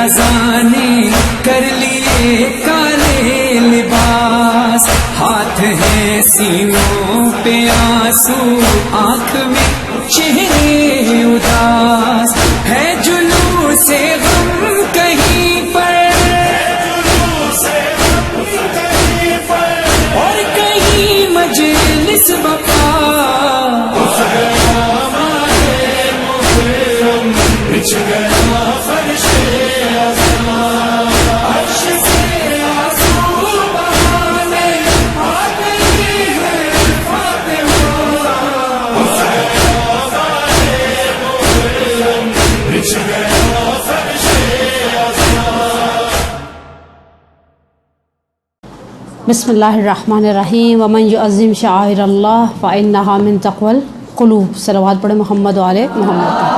خزاں نے کر لیے کالے لباس، ہاتھ ہے سینوں پہ آنسو، آنکھ میں چہرے اداس، ہے جلوس غم کہیں پر اور کہیں مجلس بقا، بچھ گیا فرش عرش سے آنسو بہانے آ گئی ہے فاطمہ، بچھ گیا فرش بسم اللہ الرحمن الرحیم ومن یعظم شعائر اللہ فإنہا من تقوی القلوب۔ صلوات پڑھے محمد و آل محمد۔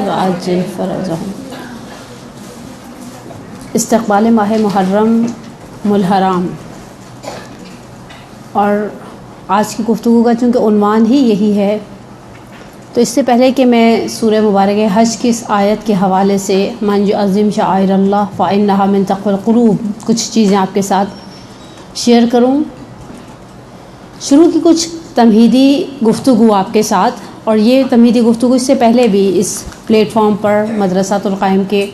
وعجل فرجہم۔ استقبال ماہ محرم الحرام، اور آج کی گفتگو کا چونکہ عنوان ہی یہی ہے، تو اس سے پہلے کہ میں سورہ مبارک حج کی اس آیت کے حوالے سے من یعظم شعائر اللہ فإنہا من تقوی القلوب کچھ چیزیں آپ کے ساتھ شیئر کروں، شروع کی کچھ تمہیدی گفتگو آپ کے ساتھ، اور یہ تمہیدی گفتگو اس سے پہلے بھی اس پلیٹ فارم پر مدرسۃ القائم کے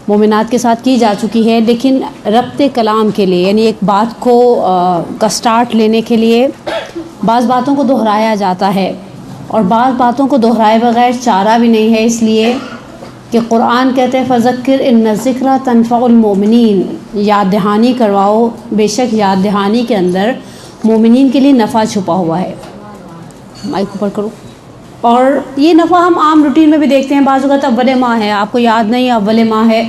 مومنات کے ساتھ کی جا چکی ہے، لیکن ربط کلام کے لیے، یعنی ایک بات کو کا سٹارٹ لینے کے لیے بعض باتوں کو دہرایا جاتا ہے، اور بعض باتوں کو دہرائے بغیر چارہ بھی نہیں ہے، اس لیے کہ قرآن کہتے ہیں فذکر ان الذکر تنفع المؤمنین، یاد دہانی کرواؤ، بے شک یاد دہانی کے اندر مومنین کے لیے نفع چھپا ہوا ہے۔ مائک اوپر کرو۔ اور یہ نفع ہم عام روٹین میں بھی دیکھتے ہیں، بعض اوقات اول ماہ ہے، آپ کو یاد نہیں اول ماہ ہے،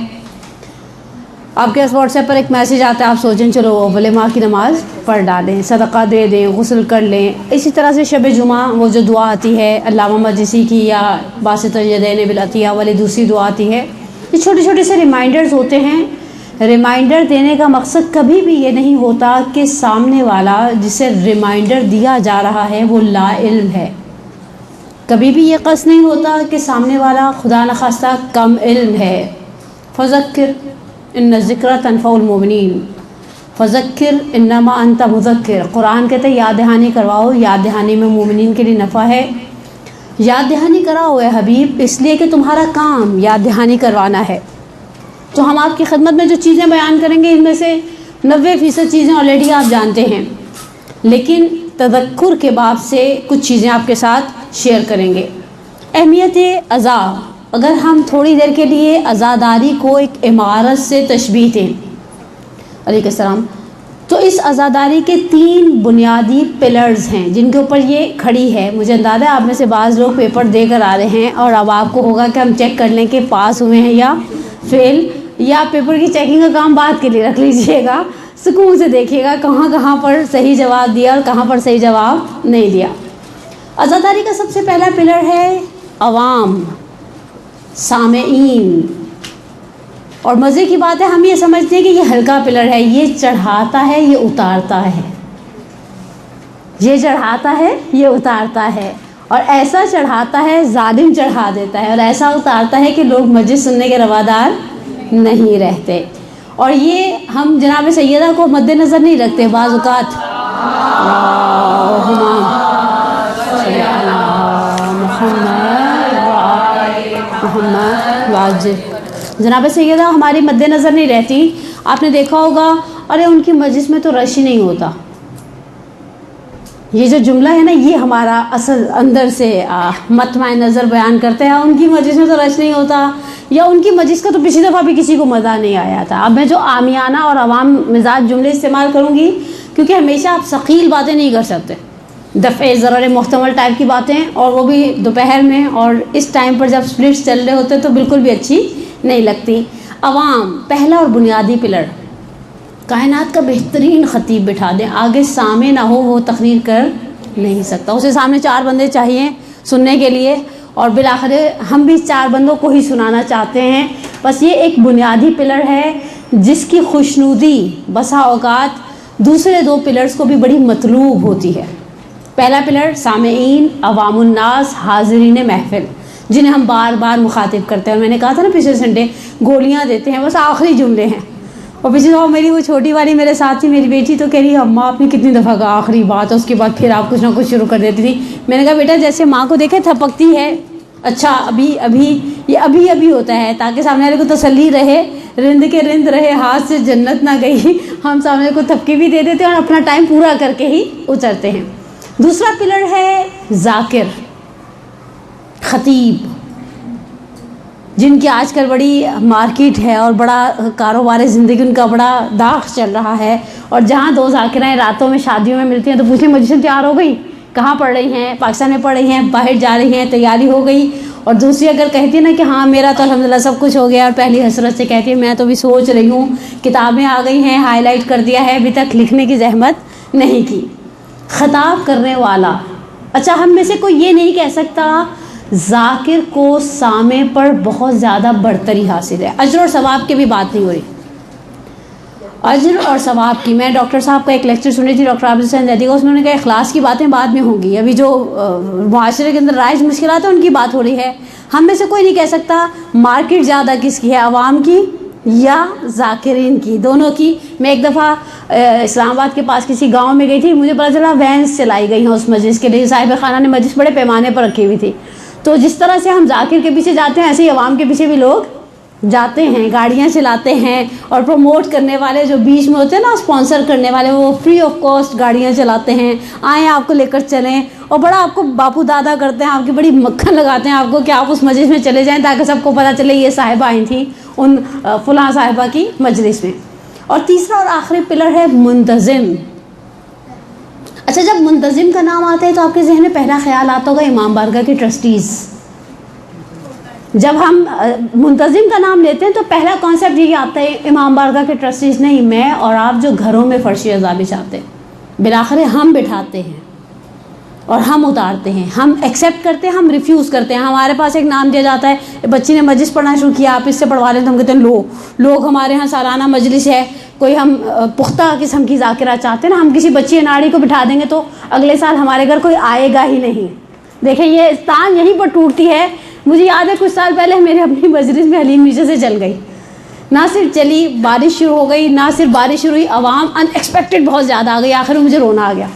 آپ کے پاس واٹس ایپ پر ایک میسیج آتا ہے، آپ سوچیں چلو اول ماہ کی نماز پڑھ ڈالیں، صدقہ دے دیں، غسل کر لیں۔ اسی طرح سے شب جمعہ وہ جو دعا آتی ہے علامہ مجلسی کی یا باسط الیدین بالعطیہ والی دوسری دعا آتی ہے، یہ چھوٹے چھوٹے سے ریمائنڈرز ہوتے ہیں۔ ریمائنڈر دینے کا مقصد کبھی بھی یہ نہیں ہوتا کہ سامنے والا جسے ریمائنڈر دیا جا رہا ہے وہ لا علم ہے، کبھی بھی یہ قصد نہیں ہوتا کہ سامنے والا خدا نخواستہ کم علم ہے۔ فذکر ان الذکر تنفع المؤمنین، فذکر انما انت مذکر، قرآن کہتے ہیں یاد دہانی کرواؤ، یاد دہانی میں مومنین کے لیے نفع ہے۔ یاد دہانی کراؤ اے حبیب، اس لیے کہ تمہارا کام یاد دہانی کروانا ہے۔ تو ہم آپ کی خدمت میں جو چیزیں بیان کریں گے ان میں سے 90% چیزیں آلریڈی آپ جانتے ہیں، لیکن تذکر کے باب سے کچھ چیزیں آپ کے ساتھ شیئر کریں گے۔ اہمیت عزا، اگر ہم تھوڑی دیر کے لیے عزاداری کو ایک عمارت سے تشبیہ دیں علیہ السلام، تو اس عزاداری کے 3 بنیادی پلرز ہیں جن کے اوپر یہ کھڑی ہے۔ مجھے اندازہ ہے آپ میں سے بعض لوگ پیپر دے کر آ رہے ہیں، اور اب آپ کو ہوگا کہ ہم چیک کر لیں کہ پاس ہوئے ہیں یا فیل، یا پیپر کی چیکنگ کا کام بعد کے لیے رکھ لیجئے گا، سکون سے دیکھیے گا کہاں کہاں پر صحیح جواب دیا اور کہاں پر صحیح جواب نہیں دیا۔ عزاداری کا سب سے پہلا پلر ہے عوام، سامعین، اور مزے کی بات ہے ہم یہ سمجھتے ہیں کہ یہ ہلکا پلر ہے، یہ چڑھاتا ہے یہ اتارتا ہے، یہ چڑھاتا ہے یہ اتارتا ہے، اور ایسا چڑھاتا ہے ظالم چڑھا دیتا ہے، اور ایسا اتارتا ہے کہ لوگ مجلس سننے کے روادار نہیں رہتے۔ اور یہ ہم جناب سیدہ کو مد نظر نہیں رکھتے، بعض اوقات جناب سیدہ ہماری مد نظر نہیں رہتی۔ آپ نے دیکھا ہوگا ارے ان کی مجلس میں تو رش ہی نہیں ہوتا، یہ جو جملہ ہے نا یہ ہمارا اصل اندر سے مطمع نظر بیان کرتے ہیں، ان کی مجلس میں تو رش نہیں ہوتا، یا ان کی مجلس کا تو پچھلی دفعہ بھی کسی کو مزہ نہیں آیا تھا۔ اب میں جو عامیانہ اور عوام مزاج جملے استعمال کروں گی، کیونکہ ہمیشہ آپ ثقیل باتیں نہیں کر سکتے، دفع ضرر محتمل ٹائپ کی باتیں، اور وہ بھی دوپہر میں اور اس ٹائم پر جب سپلٹس چل رہے ہوتے تو بالکل بھی اچھی نہیں لگتی۔ عوام پہلا اور بنیادی پلر، کائنات کا بہترین خطیب بٹھا دیں، آگے سامع نہ ہو وہ تقریر کر نہیں سکتا، اسے سامنے 4 بندے چاہیے سننے کے لیے، اور بالآخر ہم بھی 4 بندوں کو ہی سنانا چاہتے ہیں۔ بس یہ ایک بنیادی پلر ہے جس کی خوشنودی بسا اوقات دوسرے 2 پلرز کو بھی بڑی مطلوب ہوتی ہے۔ پہلا پلر سامعین، عوام الناس، حاضرین محفل، جنہیں ہم بار بار مخاطب کرتے ہیں. اور میں نے کہا تھا نا پچھلے سنڈے، گولیاں دیتے ہیں، بس آخری جملے ہیں. اور پچھلے دفعہ میری وہ چھوٹی والی میرے ساتھ تھی، میری بیٹی، تو کہہ رہی اماں آپ نے کتنی دفعہ کہا آخری بات، اس کے بعد پھر آپ کچھ نہ کچھ شروع کر دیتی تھی. میں نے کہا بیٹا جیسے ماں کو دیکھے تھپکتی ہے، اچھا ابھی ہوتا ہے، تاکہ سامنے والے کو تسلی رہے، رند کے رند رہے، ہاتھ سے جنت نہ گئی. ہم سامنے کو تھپکی بھی دے دیتے ہیں اور اپنا ٹائم پورا کر کے ہی اترتے ہیں. دوسرا پلر ہے ذاکر، خطیب، جن کی آج کل بڑی مارکیٹ ہے اور بڑا کاروبار زندگی ان کا بڑا داغ چل رہا ہے. اور جہاں دو ذاکرائیں راتوں میں شادیوں میں ملتی ہیں تو پوچھیں مجلس تیار ہو گئی، کہاں پڑھ رہی ہیں؟ پاکستان میں پڑھ رہی ہیں، باہر جا رہی ہیں، تیاری ہو گئی؟ اور دوسری اگر کہتی ہے نا کہ ہاں میرا تو الحمدللہ سب کچھ ہو گیا، اور پہلی حسرت سے کہتی ہے میں تو بھی سوچ رہی ہوں، کتابیں آ گئی ہیں، ہائی لائٹ کر دیا ہے، ابھی تک لکھنے کی زحمت نہیں کی. خطاب کرنے والا، اچھا ہم میں سے کوئی یہ نہیں کہہ سکتا ذاکر کو سامع پر بہت زیادہ برتری حاصل ہے. اجر اور ثواب کی بھی بات نہیں ہو رہی، اجر اور ثواب کی. میں ڈاکٹر صاحب کا ایک لیکچر سنی تھی، ڈاکٹر عابد حسین زیدی کا، اس نے کہا اخلاص کی باتیں بعد میں ہوں گی، ابھی جو معاشرے کے اندر رائج مشکلات ہیں ان کی بات ہو رہی ہے. ہم میں سے کوئی نہیں کہہ سکتا مارکیٹ زیادہ کس کی ہے، عوام کی یا ذاکرین کی، دونوں کی. میں ایک دفعہ اسلام آباد کے پاس کسی گاؤں میں گئی تھی، مجھے پتا چلا وینس چلائی گئی ہیں اس مجلس کے لیے، صاحب خانہ نے مجلس بڑے پیمانے پر رکھی ہوئی تھی. تو جس طرح سے ہم ذاکر کے پیچھے جاتے ہیں ایسے ہی عوام کے پیچھے بھی لوگ جاتے ہیں، گاڑیاں چلاتے ہیں، اور پروموٹ کرنے والے جو بیچ میں ہوتے ہیں نا، اسپانسر کرنے والے، وہ فری آف کاسٹ گاڑیاں چلاتے ہیں، آئیں آپ کو لے کر چلیں، اور بڑا آپ کو باپو دادا کرتے ہیں، آپ کی بڑی مکھن لگاتے ہیں آپ کو کہ آپ اس مجلس میں چلے جائیں تاکہ سب کو پتہ چلے یہ صاحبہ آئی تھیں ان فلاں صاحبہ کی مجلس میں. اور تیسرا اور آخری پلر ہے منتظم. اچھا جب منتظم کا نام آتا ہے تو آپ کے ذہن میں پہلا خیال آتا ہوگا امام بارگاہ کے ٹرسٹیز. جب ہم منتظم کا نام لیتے ہیں تو پہلا کانسیپٹ یہی آتا ہے امام بارگاہ کے ٹرسٹیز نہیں، میں اور آپ جو گھروں میں فرشی عذاب بچھاتے ہیں، بالآخر ہم بٹھاتے ہیں اور ہم اتارتے ہیں، ہم ایکسیپٹ کرتے ہیں، ہم ریفیوز کرتے ہیں. ہمارے پاس ایک نام دیا جاتا ہے، بچی نے مجلس پڑھنا شروع کیا، آپ اس سے پڑھوا لیں تو ہم کہتے ہیں لوگ ہمارے ہاں سالانہ مجلس ہے، کوئی ہم پختہ قسم کی ذاکرہ چاہتے ہیں نا، ہم کسی بچی اناڑی کو بٹھا دیں گے تو اگلے سال ہمارے گھر کوئی آئے گا ہی نہیں. دیکھیں یہ تان یہیں پر ٹوٹتی ہے. مجھے یاد ہے کچھ سال پہلے میرے اپنی مجلس میں حلیم نیچے سے چل گئی، نہ صرف چلی، بارش شروع ہو گئی، نہ صرف بارش شروع ہوئی، عوام ان ایکسپیکٹڈ بہت زیادہ آ گئی، آخر میں مجھے رونا آ گیا.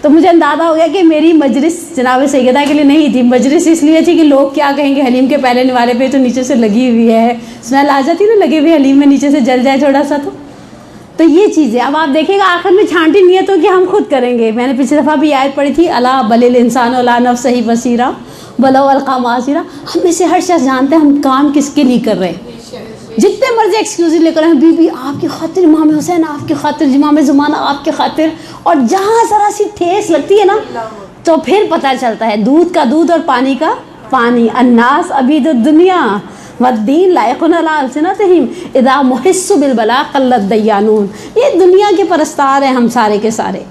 تو مجھے اندازہ ہو گیا کہ میری مجلس جناب سیدہ کے لیے نہیں تھی، مجلس اس لیے تھی کہ لوگ کیا کہیں گے، حلیم کے پہلے نوالے پہ تو نیچے سے لگی ہوئی ہے، اسمیل آ جاتی نا لگے ہوئے حلیم میں نیچے سے جل جائے تھوڑا سا. تو یہ چیزیں اب آپ دیکھیں گا آخر میں چھانٹی نیتوں کی ہم خود کریں گے. میں نے پچھلی دفعہ بھی آیت پڑھی تھی، الا بل الانسان لا نفسہ بصیرہ ولو القی معاذیرہ. ہم میں سے ہر شخص جانتے ہیں ہم کام کس کے لیے کر رہے ہیں. جتنے مرضی ایکسکیوز لے کر بی بی آپ کی خاطر، امام حسین آپ کی خاطر، امام زمانہ آپ کی خاطر، اور جہاں ذرا سی ٹھیس لگتی ہے نا تو پھر پتہ چلتا ہے دودھ کا دودھ اور پانی کا پانی. الناس عبید الدنیا والدین لائقون علی السنتہم اذا محس بالبلاء قلت دیانون. یہ دنیا کے پرستار ہیں ہم سارے کے سارے.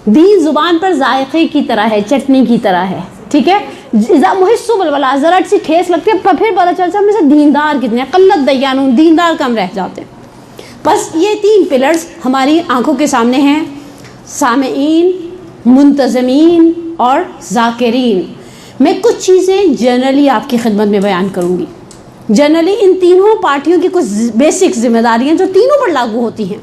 دین زبان پر ذائقے کی طرح ہے، چٹنی کی طرح ہے، ٹھیک ہے. اذا محس بالبلاء ذرا سی ٹھیس لگتی ہے پھر پتہ چلتا ہے ہم میں سے دیندار کتنے ہیں. قلت دیانون، دیندار کم رہ جاتے ہیں. بس یہ تین پلرز ہماری آنکھوں کے سامنے ہیں، سامعین، منتظمین اور ذاکرین. میں کچھ چیزیں جنرلی آپ کی خدمت میں بیان کروں گی. جنرلی ان تینوں پارٹیوں کی کچھ بیسک ذمہ داریاں جو تینوں پر لاگو ہوتی ہیں.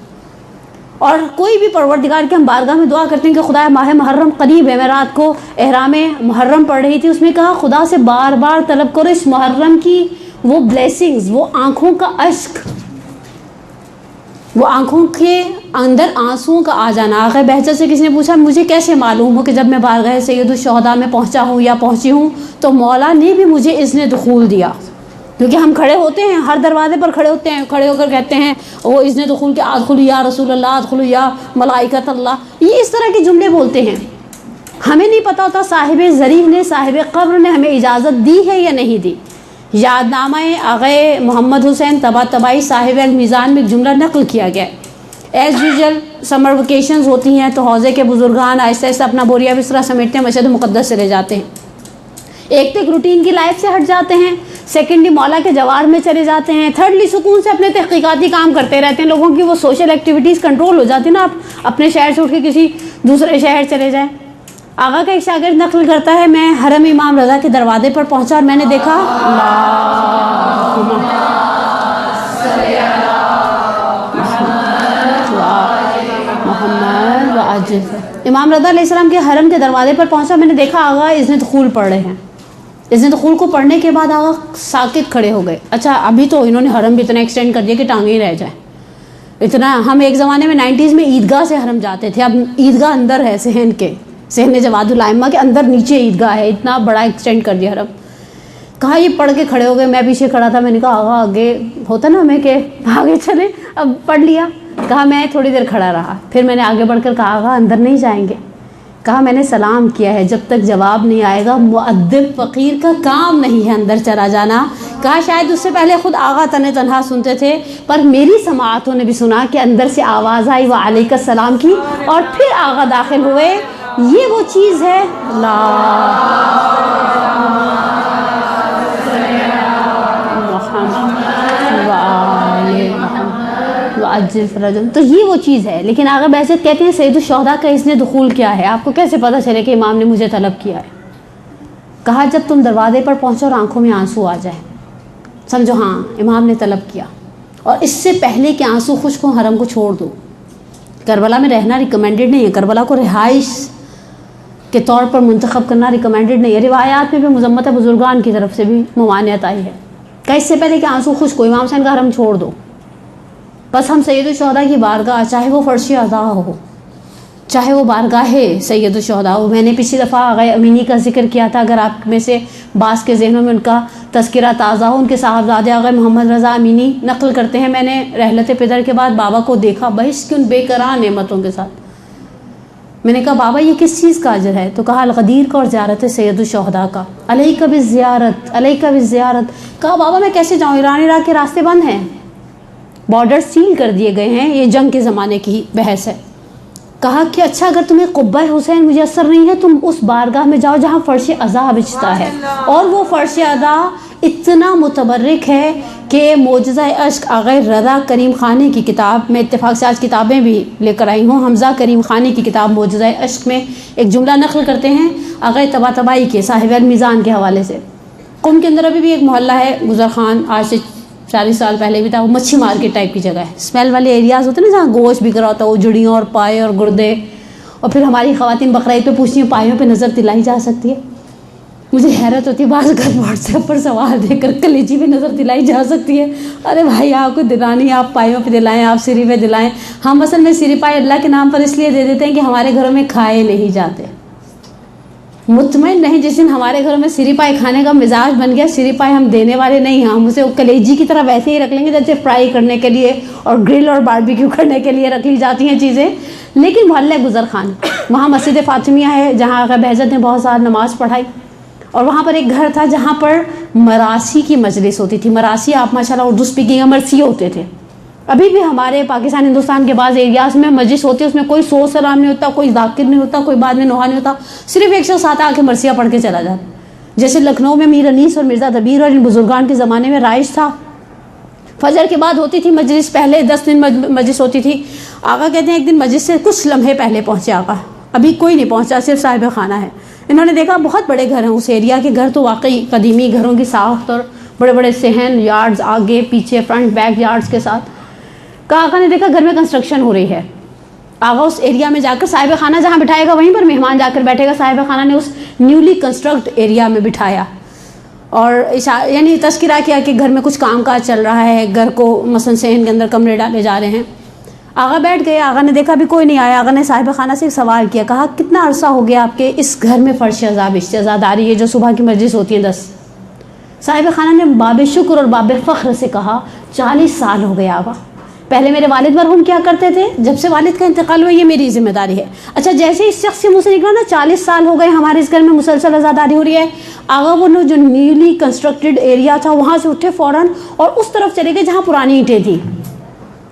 اور کوئی بھی پروردگار کے ہم بارگاہ میں دعا کرتے ہیں کہ خدا ماہ محرم قریب ہے. میں رات کو احرام محرم پڑھ رہی تھی، اس میں کہا خدا سے بار بار طلب کرو اس محرم کی وہ بلیسنگز، وہ آنکھوں کا اشک، وہ آنکھوں کے اندر آنسوؤں کا آ جانا. آخر بہتر سے کسی نے پوچھا مجھے کیسے معلوم ہو کہ جب میں بارگاہ سید الشہداء میں پہنچا ہوں یا پہنچی ہوں تو مولا نے بھی مجھے اذن دخول دیا. کیونکہ ہم کھڑے ہوتے ہیں، ہر دروازے پر کھڑے ہوتے ہیں، کھڑے ہو کر کہتے ہیں وہ اذن دخول کے ادخلوا یا رسول اللہ، ادخلوا یا ملائکۃ اللہ، یہ اس طرح کے جملے بولتے ہیں. ہمیں نہیں پتہ ہوتا صاحب ضریح نے، صاحب قبر نے ہمیں اجازت دی ہے یا نہیں دی. یادنامہ آغا محمد حسین طباطبائی صاحب المیزان میں ایک جملہ نقل کیا گیا ہے. ایز یوزل سمر ویکیشنز ہوتی ہیں تو حوضے کے بزرگان آہستہ آہستہ اپنا بوریا بسترا سمیٹتے ہیں، مسجد مقدس چلے جاتے ہیں. ایک تو ایک روٹین کی لائف سے ہٹ جاتے ہیں، سیکنڈلی مولا کے جوار میں چلے جاتے ہیں، تھرڈلی سکون سے اپنے تحقیقاتی کام کرتے رہتے ہیں. لوگوں کی وہ سوشل ایکٹیویٹیز کنٹرول ہو جاتی ہیں نا، آپ اپنے شہر سے اٹھ کے کسی دوسرے شہر چلے جائیں. آقا کا ایک شاگرد نقل کرتا ہے میں حرم امام رضا کے دروازے پر پہنچا اور میں نے دیکھا محمد وعجل امام رضا علیہ السلام کے حرم کے دروازے پر پہنچا، میں نے دیکھا آقا اذن دخول پڑھ رہے ہیں۔ اذن دخول کو پڑھنے کے بعد آقا ساکت کھڑے ہو گئے۔ اچھا ابھی تو انہوں نے حرم بھی اتنا ایکسٹینڈ کر دیا کہ ٹانگیں ہی رہ جائیں، اتنا۔ ہم ایک زمانے میں 90s میں عیدگاہ سے حرم جاتے تھے، اب عیدگاہ اندر ہے صحن کے، صحن جواد الائمہ کے اندر نیچے عیدگاہ ہے، اتنا بڑا ایکسٹینڈ کر دیا حرم۔ کہا یہ پڑھ کے کھڑے ہو گئے، میں پیچھے کھڑا تھا، میں نے کہا آقا آگے ہوتا نا ہمیں کہ آگے چلے، اب پڑھ لیا۔ کہا میں تھوڑی دیر کھڑا رہا، پھر میں نے آگے بڑھ کر کہا آقا اندر نہیں جائیں گے؟ کہا میں نے سلام کیا ہے، جب تک جواب نہیں آئے گا مؤدب فقیر کا کام نہیں ہے اندر چلا جانا۔ کہا شاید اس سے پہلے خود آقا تنہا سنتے تھے، پر میری سماعتوں نے بھی سنا کہ اندر سے آواز آئی وعلیکم السلام کی، اور پھر آقا داخل ہوئے۔ یہ وہ چیز ہے تو یہ وہ چیز ہے۔ لیکن آقا بحثت کہتے ہیں سید الشہداء کا اذن دخول کیا ہے، آپ کو کیسے پتہ چلے کہ امام نے مجھے طلب کیا ہے؟ کہا جب تم دروازے پر پہنچو اور آنکھوں میں آنسو آ جائے، سمجھو ہاں امام نے طلب کیا، اور اس سے پہلے کہ آنسو خشک ہوں حرم کو چھوڑ دو۔ کربلا میں رہنا ریکمینڈڈ نہیں ہے، کربلا کو رہائش کے طور پر منتخب کرنا ریکمینڈڈ نہیں ہے۔ روایات میں بھی مذمت بزرگان کی طرف سے بھی ممانعت آئی ہے کہ اس سے پہلے کہ آنسو خشک ہو امام حسین کا حرم چھوڑ دو۔ بس ہم سید الشہداء کی بارگاہ، چاہے وہ فرش عزا ہو، چاہے وہ بارگاہ سید الشہداء ہو۔ میں نے پچھلی دفعہ آغا امینی کا ذکر کیا تھا، اگر آپ میں سے بعض کے ذہنوں میں ان کا تذکرہ تازہ ہو، ان کے صاحبزادے آغا محمد رضا امینی نقل کرتے ہیں میں نے رحلت پدر کے بعد بابا کو دیکھا بہشت کی ان بے قرار نعمتوں کے ساتھ۔ میں نے کہا بابا یہ کس چیز کا اجر ہے؟ تو کہا الغدیر کا اور زیارت سید الشہداء کا، علیک بالزیارت علیک بالزیارت۔ کہا بابا میں کیسے جاؤں، ایران عراق کے راستے بند ہیں، بارڈر سیل کر دیے گئے ہیں، یہ جنگ کے زمانے کی بحث ہے۔ کہا کہ اچھا اگر تمہیں قبہ حسین میسر نہیں ہے، تم اس بارگاہ میں جاؤ جہاں فرش عزا بچتا ہے، اور وہ فرش عزا اتنا متبرک ہے کہ معجزہ عشق آغا رضا کریم خانی کی کتاب میں، اتفاق سے آج کتابیں بھی لے کر آئی ہوں، حمزہ کریم خانی کی کتاب معجزہ عشق میں ایک جملہ نقل کرتے ہیں آغا طباطبائی کے صاحب المیزان کے حوالے سے۔ قم کے اندر ابھی بھی ایک محلہ ہے گزر خان، آج سے 40 سال پہلے بھی تھا، وہ مچھی مارکیٹ ٹائپ کی جگہ ہے، اسمیل والے ایریاز ہوتے ہیں نا جہاں گوشت بک رہا ہوتا ہے، وہ جڑیاں اور پائے اور گردے، اور پھر ہماری خواتین بقرعید پہ پوچھتی ہیں پائیوں پہ نظر دلائی جا سکتی ہے؟ مجھے حیرت ہوتی ہے بعض اگر واٹس ایپ پر سوال دے کر کلیجی پہ نظر دلائی جا سکتی ہے۔ ارے بھائی آپ کو دلانی ہے، آپ پائیوں پہ دلائیں، آپ سری پہ دلائیں۔ ہم اصل میں سری پائے اللہ کے نام پر اس لیے دے دیتے ہیں کہ ہمارے گھروں میں کھائے نہیں جاتے، مطمئن نہیں۔ جس دن ہمارے گھروں میں سری پائے کھانے کا مزاج بن گیا، سری پائے ہم دینے والے نہیں ہیں، ہم اسے کلیجی کی طرح ویسے ہی رکھ لیں گے جیسے فرائی کرنے کے لیے اور گرل اور باربیکیو کرنے کے لیے رکھ لی جاتی ہیں چیزیں۔ لیکن محلہ گزر خان، وہاں مسجد فاطمیہ ہے جہاں آقا بہجت نے بہت سال نماز پڑھائی، اور وہاں پر ایک گھر تھا جہاں پر مراسی کی مجلس ہوتی تھی۔ مراسی آپ ماشاءاللہ اردو اسپیکنگ مرثی ہوتے تھے، ابھی بھی ہمارے پاکستان ہندوستان کے بعض ایریاز میں مجلس ہوتی ہے، اس میں کوئی سو سلام نہیں ہوتا، کوئی ذاکر نہیں ہوتا، کوئی بعد میں نوحہ نہیں ہوتا، صرف ایک شخص آتا آ کے مرثیہ پڑھ کے چلا جاتا۔ جیسے لکھنؤ میں میر انیس اور مرزا دبیر اور ان بزرگان کے زمانے میں رائج تھا، فجر کے بعد ہوتی تھی مجلس، پہلے 10 دن مجلس ہوتی تھی۔ آقا کہتے ہیں ایک دن مجلس سے کچھ لمحے پہلے پہنچے آقا، ابھی کوئی نہیں پہنچا، صرف صاحب خانہ ہے۔ انہوں نے دیکھا بہت بڑے گھر ہیں اس ایریا کے، گھر تو واقعی قدیمی گھروں کی ساخت اور بڑے بڑے صحن، یارڈز آگے پیچھے فرنٹ بیک یارڈز کے ساتھ۔ کہا آقا نے دیکھا گھر میں کنسٹرکشن ہو رہی ہے۔ آقا اس ایریا میں جا کر صاحب خانہ جہاں بٹھائے گا وہیں پر مہمان جا کر بیٹھے گا، صاحب خانہ نے اس نیولی کنسٹرکٹ ایریا میں بٹھایا، اور یعنی تذکرہ کیا کہ گھر میں کچھ کام کاج چل رہا ہے، گھر کو مثلا صحن کے اندر کمرے ڈالے جا رہے ہیں۔ آقا بیٹھ گئے، آقا نے دیکھا بھی کوئی نہیں آیا، آقا نے صاحب خانہ سے ایک سوال کیا، کہا کتنا عرصہ ہو گیا آپ کے اس گھر میں فرش عزا عزاداری ہے جو صبح کی مجلس ہوتی ہے 10؟ صاحب خانہ نے باب شکر اور باب فخر سے کہا 40 سال ہو گیا آقا، پہلے میرے والد مرحوم کیا کرتے تھے، جب سے والد کا انتقال ہوا یہ میری ذمہ داری ہے۔ اچھا جیسے اس شخص کے منہ سے نکلا نا 40 سال ہو گئے ہمارے اس گھر میں مسلسل عزاداری ہو رہی ہے، آقا وہ جو نیولی کنسٹرکٹڈ ایریا تھا وہاں سے اٹھے فوراً اور اس طرف چلے گئے جہاں پرانی اینٹیں تھیں۔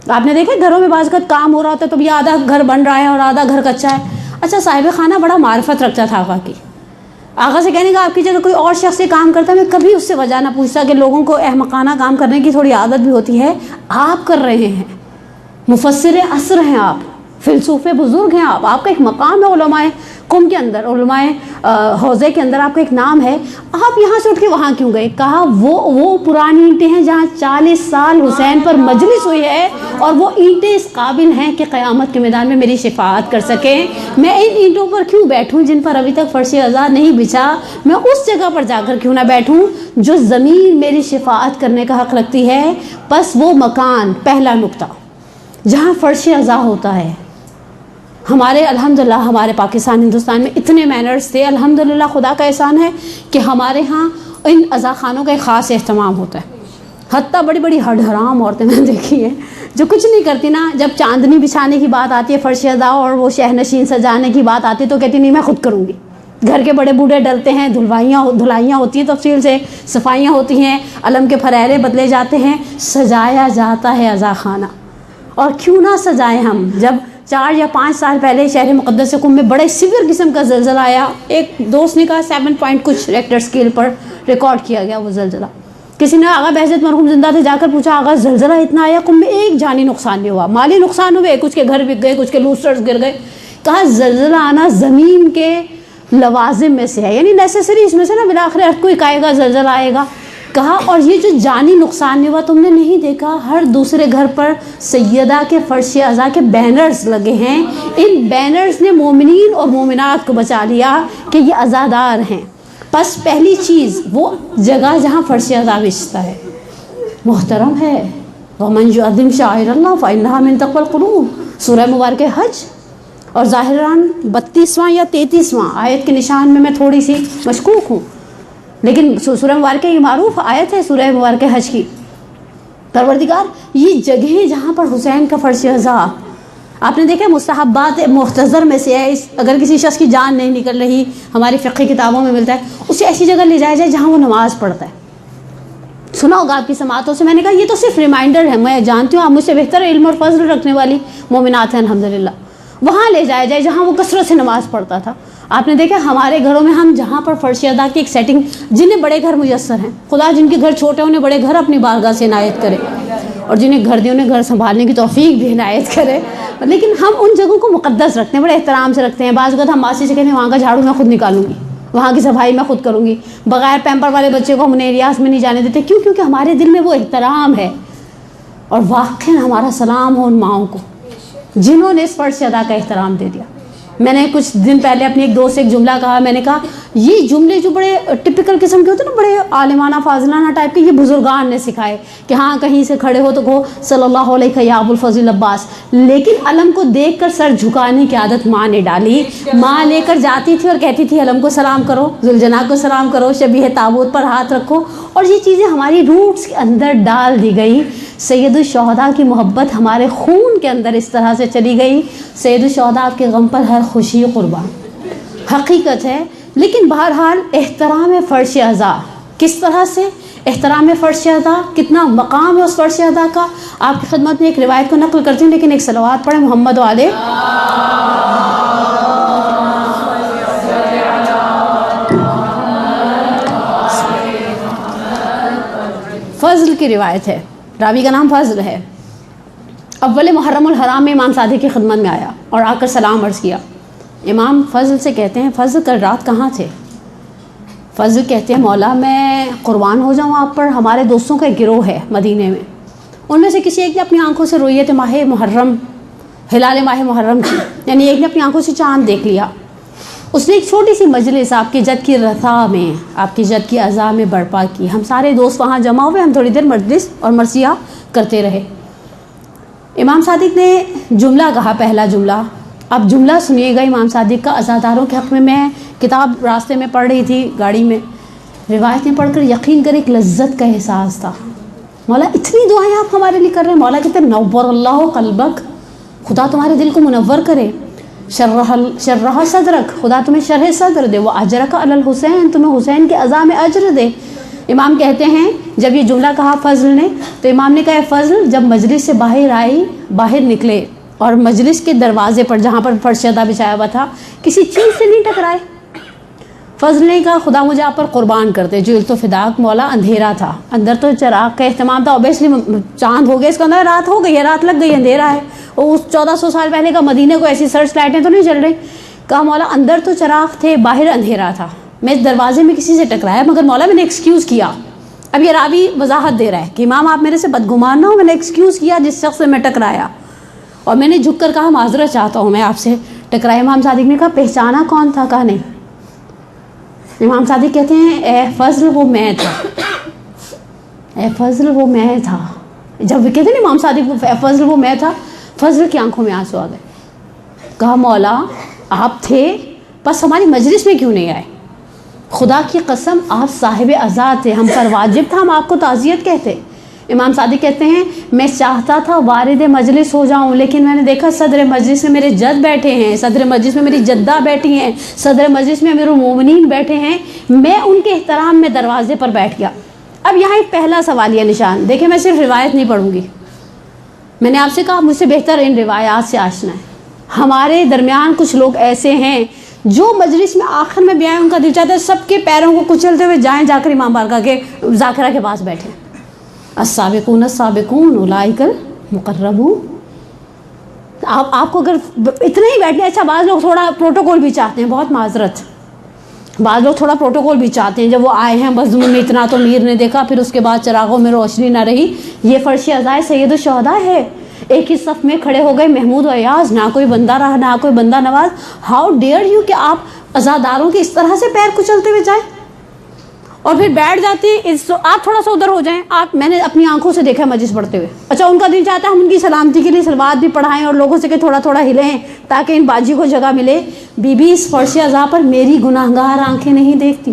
آپ نے دیکھا گھروں میں بعض کا کام ہو رہا ہوتا ہے تو یہ آدھا گھر بن رہا ہے اور آدھا گھر کچا ہے۔ اچھا صاحب خانہ بڑا معرفت رکھتا تھا آقا کی، آقا سے کہنے کا آپ کی جگہ کوئی اور شخص یہ کام کرتا میں کبھی اس سے وجہ نہ پوچھتا کہ لوگوں کو احمقانہ کام کرنے کی تھوڑی عادت بھی ہوتی ہے، آپ کر رہے ہیں، مفسر عصر ہیں آپ، فلسفے بزرگ ہیں آپ کا ایک مقام ہے علماء قوم کے اندر، علماء حوزے کے اندر آپ کا ایک نام ہے، آپ یہاں سے اٹھ کے وہاں کیوں گئے؟ کہا وہ پرانی اینٹیں ہیں جہاں 40 سال حسین پر مجلس ہوئی ہے، اور وہ اینٹیں اس قابل ہیں کہ قیامت کے میدان میں میری شفاعت کر سکیں۔ میں ان اینٹوں پر کیوں بیٹھوں جن پر ابھی تک فرش عزا نہیں بچھا؟ میں اس جگہ پر جا کر کیوں نہ بیٹھوں جو زمین میری شفاعت کرنے کا حق رکھتی ہے؟ بس وہ مکان، پہلا نقطہ جہاں فرش عزا ہوتا ہے۔ ہمارے الحمدللہ ہمارے پاکستان ہندوستان میں اتنے مینرز تھے، الحمدللہ خدا کا احسان ہے کہ ہمارے ہاں ان عزا خانوں کا ایک خاص اہتمام ہوتا ہے۔ حتیٰ بڑی بڑی ہڈ حرام عورتیں میں نے دیکھی ہیں جو کچھ نہیں کرتی نا، جب چاندنی بچھانے کی بات آتی ہے فرش عزا اور وہ شہنشین سجانے کی بات آتی ہے تو کہتی نہیں میں خود کروں گی۔ گھر کے بڑے بوڑھے ڈلتے ہیں، دھلائیاں ہوتی ہیں تفصیل سے، صفائیاں ہوتی ہیں، علم کے پھریرے بدلے جاتے ہیں، سجایا جاتا ہے عزا خانہ۔ اور کیوں نہ سجائیں ہم؟ جب 4 یا 5 سال پہلے شہر مقدس قم میں بڑے سیویئر قسم کا زلزلہ آیا، ایک دوست نے کہا 7 پوائنٹ کچھ ریکٹر اسکیل پر ریکارڈ کیا گیا وہ زلزلہ۔ کسی نے آغا بہزت مرحوم زندہ تھے، جا کر پوچھا آغا زلزلہ اتنا آیا قم میں، ایک جانی نقصان نہیں ہوا، مالی نقصان ہوئے، کچھ کے گھر بک گئے، کچھ کے لوسٹرز گر گئے۔ کہا زلزلہ آنا زمین کے لوازم میں سے ہے، یعنی نیسیسری اس میں سے نا، بالآخر ارتھکوئک آئے گا، زلزلہ آئے گا۔ کہا اور یہ جو جانی نقصان نہیں ہوا تم نے نہیں دیکھا ہر دوسرے گھر پر سیدہ کے فرش عزا کے بینرز لگے ہیں، ان بینرز نے مومنین اور مومنات کو بچا لیا کہ یہ عزادار ہیں۔ بس پہلی چیز وہ جگہ جہاں فرش عزا بچھتا ہے محترم ہے۔ ومن یعظم شعائر اللہ فإنہا من تقوی القلوب، سورہ مبارکہ حج، اور ظاہراً 32واں یا 33واں آیت کے نشان میں تھوڑی سی مشکوک ہوں، لیکن سورہ مبارکہ یہ معروف آیت ہے سورہ مبارکہ حج کی۔ پروردگار یہ جگہیں جہاں پر حسین کا فرش عزا، آپ نے دیکھا مستحبات محتضر میں سے ہے، اگر کسی شخص کی جان نہیں نکل رہی، ہماری فقہ کتابوں میں ملتا ہے، اسے ایسی جگہ لے جایا جائے جہاں وہ نماز پڑھتا ہے۔ سنا ہوگا آپ کی سماعتوں سے، میں نے کہا یہ تو صرف ریمائنڈر ہے، میں جانتی ہوں آپ مجھ سے بہتر علم اور فضل رکھنے والی مومنات ہیں الحمدللہ، وہاں لے جایا جائے جہاں وہ کثرت سے نماز پڑھتا تھا۔ آپ نے دیکھا ہمارے گھروں میں ہم جہاں پر فرش عزا کی ایک سیٹنگ، جنہیں بڑے گھر میسر ہیں، خدا جن کے گھر چھوٹے انہیں بڑے گھر اپنی بارگاہ سے عنایت کرے، اور جنہیں گھر دے انہیں گھر سنبھالنے کی توفیق بھی عنایت کرے، لیکن ہم ان جگہوں کو مقدس رکھتے ہیں، بڑے احترام سے رکھتے ہیں۔ بعض اوقات ہم ماسی سے کہتے ہیں وہاں کا جھاڑو میں خود نکالوں گی، وہاں کی صفائی میں خود کروں گی، بغیر پیمپر والے بچے کو ہم انہیں ایریاز میں نہیں جانے دیتے۔ کیوں؟ کیونکہ ہمارے دل میں وہ احترام ہے، اور واقعی ہمارا سلام ہو ان ماؤں کو جنہوں نے اس فرش عزا کا احترام دے دیا۔ میں نے کچھ دن پہلے اپنی ایک دوست سے ایک جملہ کہا، میں نے کہا یہ جملے جو بڑے ٹپیکل قسم کے ہوتے ہیں نا، بڑے عالمانہ فاضلانہ ٹائپ کے، یہ بزرگان نے سکھائے کہ ہاں کہیں سے کھڑے ہو تو کہو صلی اللہ علیہ یا ابو الفضل عباس، لیکن علم کو دیکھ کر سر جھکانے کی عادت ماں نے ڈالی۔ ماں لے کر جاتی تھی اور کہتی تھی علم کو سلام کرو، ذوالجناح کو سلام کرو، شبیہ تابوت پر ہاتھ رکھو، اور یہ چیزیں ہماری روٹس کے اندر ڈال دی گئی۔ سید الشہداء کی محبت ہمارے خون کے اندر اس طرح سے چلی گئی۔ سید الشہداء کے غم پر ہر خوشی قربان، حقیقت ہے۔ لیکن بہرحال احترام فرش عزا کس طرح سے، احترام فرش عزا کتنا مقام ہے اس فرش عزا کا، آپ کی خدمت میں ایک روایت کو نقل کرتی ہوں، لیکن ایک صلوات پڑھیں محمد و آلہ۔ فضل کی روایت ہے، راوی کا نام فضل ہے۔ اول محرم الحرام میں امام صادق کی خدمت میں آیا اور آ کر سلام عرض کیا۔ امام فضل سے کہتے ہیں فضل کل رات کہاں تھے؟ فضل کہتے ہیں مولا میں قربان ہو جاؤں آپ پر، ہمارے دوستوں کا ایک گروہ ہے مدینے میں، ان میں سے کسی ایک نے اپنی آنکھوں سے رویت ماہ محرم، ہلال ماہ محرم کی، یعنی ایک نے اپنی آنکھوں سے چاند دیکھ لیا۔ اس نے ایک چھوٹی سی مجلس آپ کے جد کی رثا میں، آپ کی جد کی عزا میں برپا کی، ہم سارے دوست وہاں جمع ہوئے، ہم تھوڑی دیر مجلس اور مرثیہ کرتے رہے۔ امام صادق نے جملہ کہا، پہلا جملہ، اب جملہ سنیے گا امام صادق کا عزاداروں کے حق میں کتاب راستے میں پڑھ رہی تھی گاڑی میں، روایتیں پڑھ کر یقین کر ایک لذت کا احساس تھا۔ مولا اتنی دعائیں آپ ہمارے لیے کر رہے ہیں، مولا کہتے ہیں نور اللہ قلبک، خدا تمہارے دل کو منور کرے، شرح صدرک، خدا تمہیں شرح صدر دے، وہ اجرک علی الحسین، تمہیں حسین کے عزا میں اجر دے۔ امام کہتے ہیں جب یہ جملہ کہا فضل نے تو امام نے کہا فضل جب مجلس سے باہر آئی، باہر نکلے اور مجلس کے دروازے پر جہاں پر فرش عزا بچھایا ہوا تھا کسی چیز سے نہیں ٹکرائے، فضل نے کہا خدا مجھے آپ پر قربان کرتے، جو تو فداک مولا اندھیرا تھا، اندر تو چراغ کا اہتمام تھا، اوبیسلی چاند ہو گیا اس کے اندر، رات ہو گئی ہے، رات لگ گئی، اندھیرا ہے، اور اس 1400 سال پہلے کا مدینے کو ایسی سرچ لائٹیں تو نہیں چل رہی. کہا مولا اندر تو چراغ تھے، باہر اندھیرا تھا، میں اس دروازے میں کسی سے ٹکرایا، مگر مولا میں نے ایکسکیوز کیا. اب یہ راوی وضاحت دے رہا ہے کہ امام آپ میرے سے بدگمان نہ ہو، میں نے ایکسکیوز کیا جس شخص سے میں ٹکرایا، اور میں نے جھک کر کہا معذرت چاہتا ہوں میں آپ سے ٹکرایا. امام صادق نے کہا پہچانا کون تھا؟ کہا نہیں. امام صادق کہتے ہیں اے فضل وہ میں تھا، اے فضل وہ میں تھا. جب کہتے ہیں امام صادق اے فضل وہ میں تھا، فضل کی آنکھوں میں آنسو آ گئے. کہا مولا آپ تھے، بس ہماری مجلس میں کیوں نہیں آئے؟ خدا کی قسم آپ صاحب عزا تھے، ہم پر واجب تھا ہم آپ کو تعزیت کہتے. امام صادق کہتے ہیں میں چاہتا تھا وارد مجلس ہو جاؤں، لیکن میں نے دیکھا صدر مجلس میں میرے جد بیٹھے ہیں، صدر مجلس میں میری جدہ بیٹھی ہیں، صدر مجلس میں امیر المومنین بیٹھے ہیں، میں ان کے احترام میں دروازے پر بیٹھ گیا. اب یہاں ایک پہلا سوالیہ نشان دیکھیں، میں صرف روایت نہیں پڑھوں گی، میں نے آپ سے کہا مجھ سے بہتر ان روایات سے آشنا ہے. ہمارے درمیان کچھ لوگ ایسے ہیں جو مجلس میں آخر میں بھی آئے، ان کا دل چاہتا ہے سب کے پیروں کو کچلتے ہوئے جائیں، جا کر امام بارگاہ کے ذاکرہ کے پاس بیٹھے. السابقون السابقون اولئک المقربون. آپ کو اگر اتنا ہی بیٹھنا، اچھا بعض لوگ تھوڑا پروٹوکول بھی چاہتے ہیں، بہت معذرت، بعض لوگ تھوڑا پروٹوکول بھی چاہتے ہیں، جب وہ آئے ہیں مظلوم میں اتنا تو میر نے دیکھا، پھر اس کے بعد چراغوں میں روشنی نہ رہی. یہ فرش عزائے سید الشہداء ہے. ایک ہی صف میں کھڑے ہو گئے محمود و ایاز، نہ کوئی بندہ رہا نہ کوئی بندہ نواز. ہاؤ ڈیئر یو کہ آپ عزاداروں کے اس طرح سے پیر کچلتے ہوئے جائیں اور پھر بیٹھ جاتے ہیں. آپ تھوڑا سا ادھر ہو جائیں. میں نے اپنی آنکھوں سے دیکھا مجلس پڑھتے ہوئے. اچھا ان کا دل چاہتا ہے ہم ان کی سلامتی کے لیے صلوات بھی پڑھائیں اور لوگوں سے کہ تھوڑا تھوڑا ہلیں تاکہ ان باجی کو جگہ ملے. بی بی اس فرش عزا پر میری گناہگار آنکھیں نہیں دیکھتی،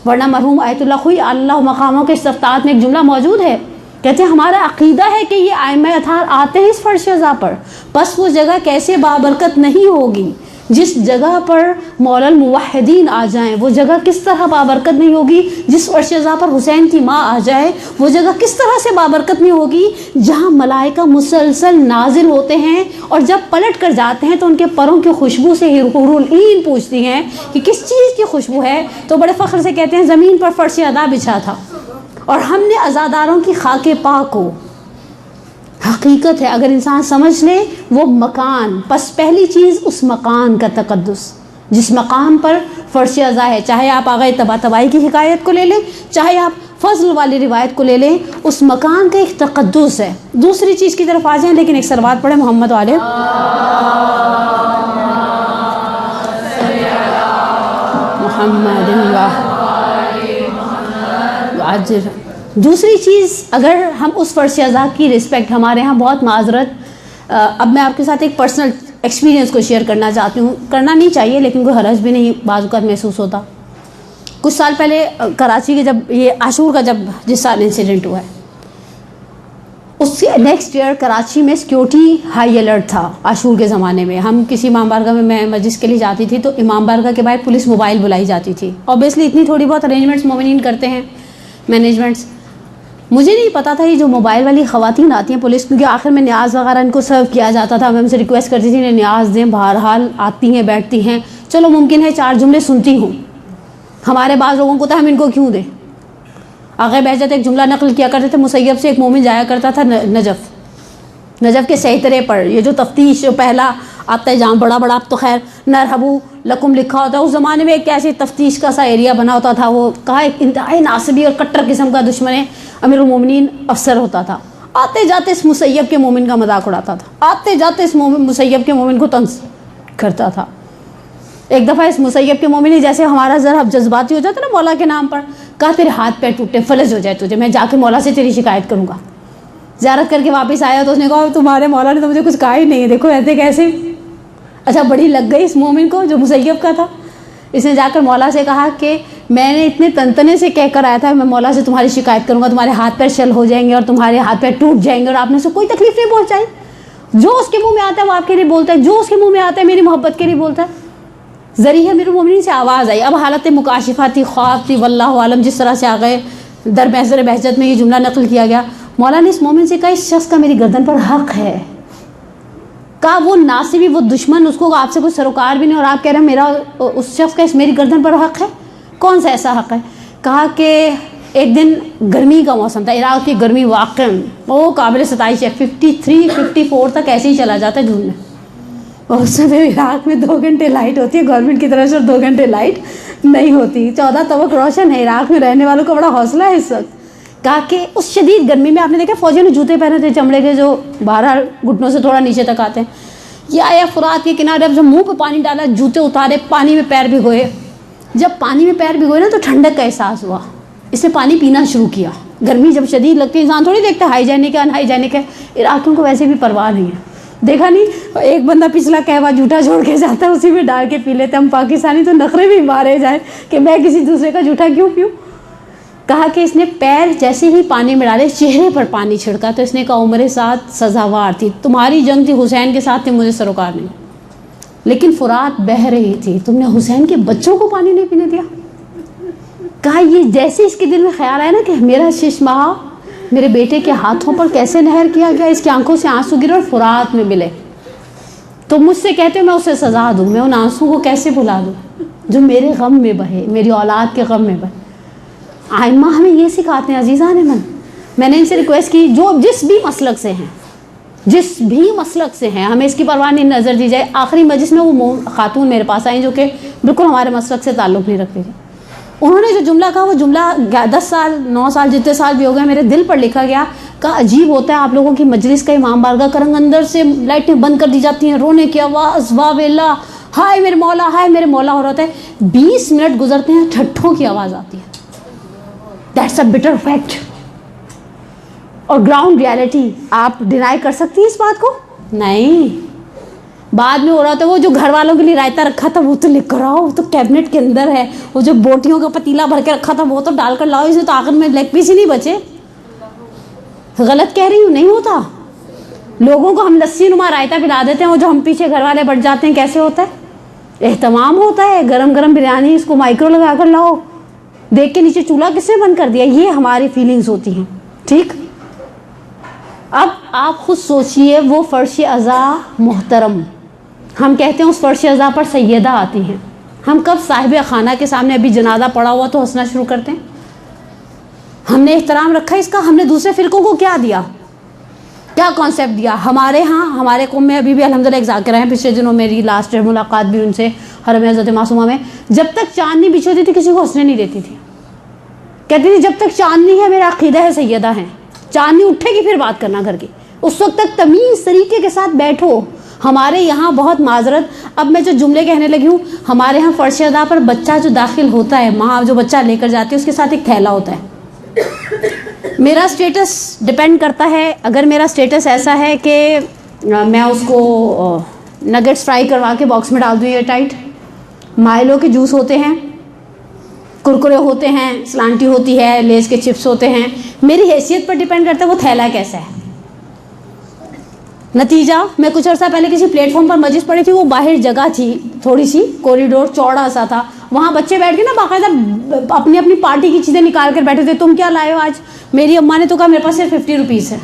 ورنہ مرحوم آیت اللہ خوئی اللہ مقاموں کے استفتاحات میں ایک جملہ موجود ہے، کہتے ہیں ہمارا عقیدہ ہے کہ یہ ائمہ اطہار آتے ہیں اس فرش عزا پر، بس وہ جگہ کیسے بابرکت نہیں ہوگی. جس جگہ پر مولا الموحدین آ جائیں وہ جگہ کس طرح بابرکت نہیں ہوگی. جس فرش عزا پر حسین کی ماں آ جائے وہ جگہ کس طرح سے بابرکت نہیں ہوگی. جہاں ملائکہ مسلسل نازل ہوتے ہیں اور جب پلٹ کر جاتے ہیں تو ان کے پروں کی خوشبو سے حور العین پوچھتی ہیں کہ کس چیز کی خوشبو ہے، تو بڑے فخر سے کہتے ہیں زمین پر فرش عزا بچھا تھا اور ہم نے عزاداروں کی خاک پاک کو. حقیقت ہے اگر انسان سمجھ لے وہ مکان، پس پہلی چیز اس مکان کا تقدس، جس مقام پر فرش عزا ہے، چاہے آپ آغا طباطبائی کی حکایت کو لے لیں، چاہے آپ فضل والی روایت کو لے لیں، اس مکان کا ایک تقدس ہے. دوسری چیز کی طرف آ جائیں، لیکن ایک سلوات پڑھیں محمد والے محمد عجر. دوسری چیز اگر ہم اس فرش عزا کی رسپیکٹ، ہمارے ہاں بہت معذرت، اب میں آپ کے ساتھ ایک پرسنل ایکسپیرینس کو شیئر کرنا چاہتی ہوں، کرنا نہیں چاہیے لیکن کوئی حرج بھی نہیں بعض اوقات محسوس ہوتا. کچھ سال پہلے کراچی کے جب یہ عاشور کا جب جس سال انسیڈنٹ ہوا ہے، اس کے نیکسٹ ایئر کراچی میں سیکیورٹی ہائی الرٹ تھا. عاشور کے زمانے میں ہم کسی امام بارگاہ میں مجلس کے لیے جاتی تھی تو امام بارگاہ کے باہر پولیس موبائل بلائی جاتی تھی. اوبیسلی اتنی تھوڑی بہت ارینجمنٹس مومنین کرتے ہیں مینجمنٹس. مجھے نہیں پتا تھا یہ جو موبائل والی خواتین آتی ہیں پولیس، کیونکہ آخر میں نیاز وغیرہ ان کو سرو کیا جاتا تھا، میں ان سے ریکویسٹ کرتی تھی انہیں نیاز دیں. بہرحال آتی ہیں بیٹھتی ہیں، چلو ممکن ہے 4 جملے سنتی ہوں. ہمارے بعض لوگوں کو تھا ہم ان کو کیوں دیں. آغا بہجت ایک جملہ نقل کیا کرتے تھے، مسیب سے ایک مومن جایا کرتا تھا نجف کے سہترے پر. یہ جو تفتیش پہلا آتا ہے جہاں بڑا اب تو خیر نرحبو لکم لکھا ہوتا ہے، اس زمانے میں ایک ایسی تفتیش کا سا ایریا بنا ہوتا تھا. وہ کہا ایک انتہائی ناصبی اور کٹر قسم کا دشمن امیر المومنین افسر ہوتا تھا. آتے جاتے اس مسیب کے مومن کا مذاق اڑاتا تھا، آتے جاتے اس مسیب کے مومن کو طنز کرتا تھا. ایک دفعہ اس مسیب کے مومن نے جیسے ہمارا ذرا جذباتی ہو جاتا نا مولا کے نام پر، کہا تیرے ہاتھ پیر ٹوٹے فلج ہو جائے تجھے، میں جا کے مولا سے تیری شکایت کروں گا. زیارت کر کے واپس آیا تو اس نے کہا تمہارے مولا نے تو مجھے کچھ کہا ہی نہیں ہے، دیکھو ایسے کیسے. اچھا بڑی لگ گئی اس مومن کو جو مسیب کا تھا. اس نے جا کر مولا سے کہا کہ میں نے اتنے تنتنے سے کہہ کر آیا تھا میں مولا سے تمہاری شکایت کروں گا، تمہارے ہاتھ پیر شل ہو جائیں گے اور تمہارے ہاتھ پیر ٹوٹ جائیں گے، اور آپ نے اسے کوئی تکلیف نہیں پہنچائی. جو اس کے منہ میں آتا ہے وہ آپ کے لیے بولتا ہے، جو اس کے منہ میں آتا ہے میری محبت کے لیے بولتا ہے. ذریعہ میرے مومنین سے آواز آئی. اب حالت مکاشفہ تھی، خواب تھی، واللہ عالم جس طرح سے آ گئے. در محضر بہجت میں یہ جملہ نقل کیا گیا. مولا نے اس مومن سے کہا اس شخص کا میری گردن پر حق ہے. کہا وہ ناصبی وہ دشمن، اس کو آپ سے کوئی سروکار بھی نہیں اور آپ کہہ رہے ہیں میرا اس شخص کا اس میری گردن پر حق ہے. کون سا ایسا حق ہے؟ کہا کہ ایک دن گرمی کا موسم تھا، عراق کی گرمی واقعا وہ قابل ستائش ہے، 53 54 تک ایسے ہی چلا جاتا ہے جون میں، اور اس میں عراق میں 2 گھنٹے لائٹ ہوتی ہے گورنمنٹ کی طرف سے، اور 2 گھنٹے لائٹ نہیں ہوتی، 14 طبق روشن ہے، عراق میں رہنے والوں کا بڑا حوصلہ ہے اس وقت۔ کہا کہ اس شدید گرمی میں آپ نے دیکھا فوجیوں نے جوتے پہنے تھے چمڑے کے جو بہرحال گھٹنوں سے تھوڑا نیچے تک آتے ہیں، یہ آیا فرات کے کنارے، اب جب منہ پہ پانی ڈالا، جوتے اتارے، پانی میں پیر بھگوئے، جب پانی میں پیر بھگوئے نا تو ٹھنڈک کا احساس ہوا، اس نے پانی پینا شروع کیا۔ گرمی جب شدید لگتی ہے انسان تھوڑی دیکھتا ہے ہائیجینک ہے ان ہائیجینک ہے، عراقیوں کو ویسے بھی پرواہ نہیں ہے، دیکھا نہیں ایک بندہ پچھلا کہوا جھوٹا چھوڑ کے جاتا ہے اسی میں ڈال کے پی لیتے، ہم پاکستانی تو نخرے بھی مارے جائیں کہ میں کسی دوسرے کا جھوٹا کیوں پیوں۔ کہا کہ اس نے پیر جیسے ہی پانی میں ڈالے چہرے پر پانی چھڑکا تو اس نے کہا عمر ساتھ سزاوار تھی، تمہاری جنگ تھی حسین کے ساتھ تھی، مجھے سروکار نہیں، لیکن فرات بہہ رہی تھی، تم نے حسین کے بچوں کو پانی نہیں پینے دیا۔ کہا یہ جیسے اس کے دل میں خیال آیا نا کہ میرا چشمہ میرے بیٹے کے ہاتھوں پر کیسے نہر کیا گیا، اس کی آنکھوں سے آنسو گرے اور فرات میں ملے، تو مجھ سے کہتے میں اسے سزا دوں، میں ان آنسو کو کیسے بھلا دوں جو میرے غم میں بہے، میری اولاد کے غم میں بہے۔ آئمہ ہمیں یہ سکھاتے ہیں عزیزان من، میں نے ان سے ریکویسٹ کی جو جس بھی مسلک سے ہیں، جس بھی مسلک سے ہیں، ہمیں اس کی پرواہ نہیں نظر دی جائے۔ آخری مجلس میں وہ خاتون میرے پاس آئیں جو کہ بالکل ہمارے مسلک سے تعلق نہیں رکھتے تھے، انہوں نے جو جملہ کہا وہ جملہ 10 سال 9 سال جتنے سال بھی ہو گئے میرے دل پر لکھا گیا۔ کہا عجیب ہوتا ہے آپ لوگوں کی مجلس کا امام بارگاہ کرنگ اندر سے لائٹیں بند کر دی جاتی ہیں، رونے کی آواز، واہ اللہ، ہائے میرے مولا، ہائے میرے مولا ہو رہا ہے، 20 منٹ گزرتے ہیں ٹھٹھوں کی آواز آتی ہے۔ دیٹس اے بٹر فیکٹ اور گراؤنڈ ریالٹی، آپ ڈینائی کر سکتی ہیں اس بات کو؟ نہیں۔ بعد میں ہو رہا تھا وہ جو گھر والوں کے لیے رائتہ رکھا تھا وہ تو لے کر آؤ، وہ تو کیبنٹ کے اندر ہے، وہ جو بوٹیوں کا پتیلا بھر کے رکھا تھا وہ تو ڈال کر لاؤ، اسے تو آخر میں لیگ پیس ہی نہیں بچے۔ غلط کہہ رہی ہوں؟ نہیں ہوتا، لوگوں کو ہم لسی نما رائتہ پلا دیتے ہیں، وہ جو ہم پیچھے گھر والے بٹ جاتے ہیں، کیسے ہوتا ہے؟ اہتمام ہوتا ہے، گرم گرم بریانی اس کو مائکرو لگا کر لاؤ، دیکھ کے نیچے چولہا کس نے بند کر دیا، یہ ہماری فیلنگز ہوتی ہیں، ٹھیک؟ اب آپ خود سوچئے وہ فرش عزا محترم، ہم کہتے ہیں اس فرش عزا پر سیدہ آتی ہیں، ہم کب صاحب خانہ کے سامنے ابھی جنازہ پڑا ہوا تو ہنسنا شروع کرتے ہیں؟ ہم نے احترام رکھا اس کا؟ ہم نے دوسرے فرقوں کو کیا دیا، کیا کانسیپٹ دیا؟ ہمارے ہاں ہمارے قوم میں ابھی بھی الحمدللہ ایک ذاکرہ ہیں، پچھلے دنوں میری لاسٹ ملاقات بھی ان سے حرم حضرت معصومہ میں، جب تک چاندنی بچھی ہوتی تھی کسی کو ہنسنے نہیں دیتی تھی، کہتی تھی جب تک چاندنی ہے میرا عقیدہ ہے سیدہ ہے، چاندنی اٹھے گی پھر بات کرنا گھر کی، اس وقت تک تمیز طریقے کے ساتھ بیٹھو۔ ہمارے یہاں بہت معذرت، اب میں جو جملے کہنے لگی ہوں، ہمارے یہاں فرش ادا پر بچہ جو داخل ہوتا ہے، ماں جو بچہ لے کر جاتی ہے اس کے ساتھ ایک تھیلا ہوتا ہے۔ میرا سٹیٹس ڈپینڈ کرتا ہے، اگر میرا سٹیٹس ایسا ہے کہ میں اس کو نگٹس فرائی کروا کے باکس میں ڈال دوں ایئر ٹائٹ، مائلو کے جوس ہوتے ہیں، کرکرے ہوتے ہیں، سلانٹی ہوتی ہے، لیز کے چپس ہوتے ہیں، میری حیثیت پر ڈپینڈ کرتا ہے وہ تھیلا کیسا ہے۔ نتیجہ میں کچھ عرصہ پہلے کسی پلیٹ فارم پر مجلس پڑی تھی، وہ باہر جگہ تھی، تھوڑی سی کوریڈور چوڑا سا تھا، وہاں بچے بیٹھ کے نا باقاعدہ اپنی اپنی پارٹی کی چیزیں نکال کر بیٹھے تھے، تم کیا لائے ہو آج؟ میری اماں نے تو کہا میرے پاس صرف 50 روپیز ہے۔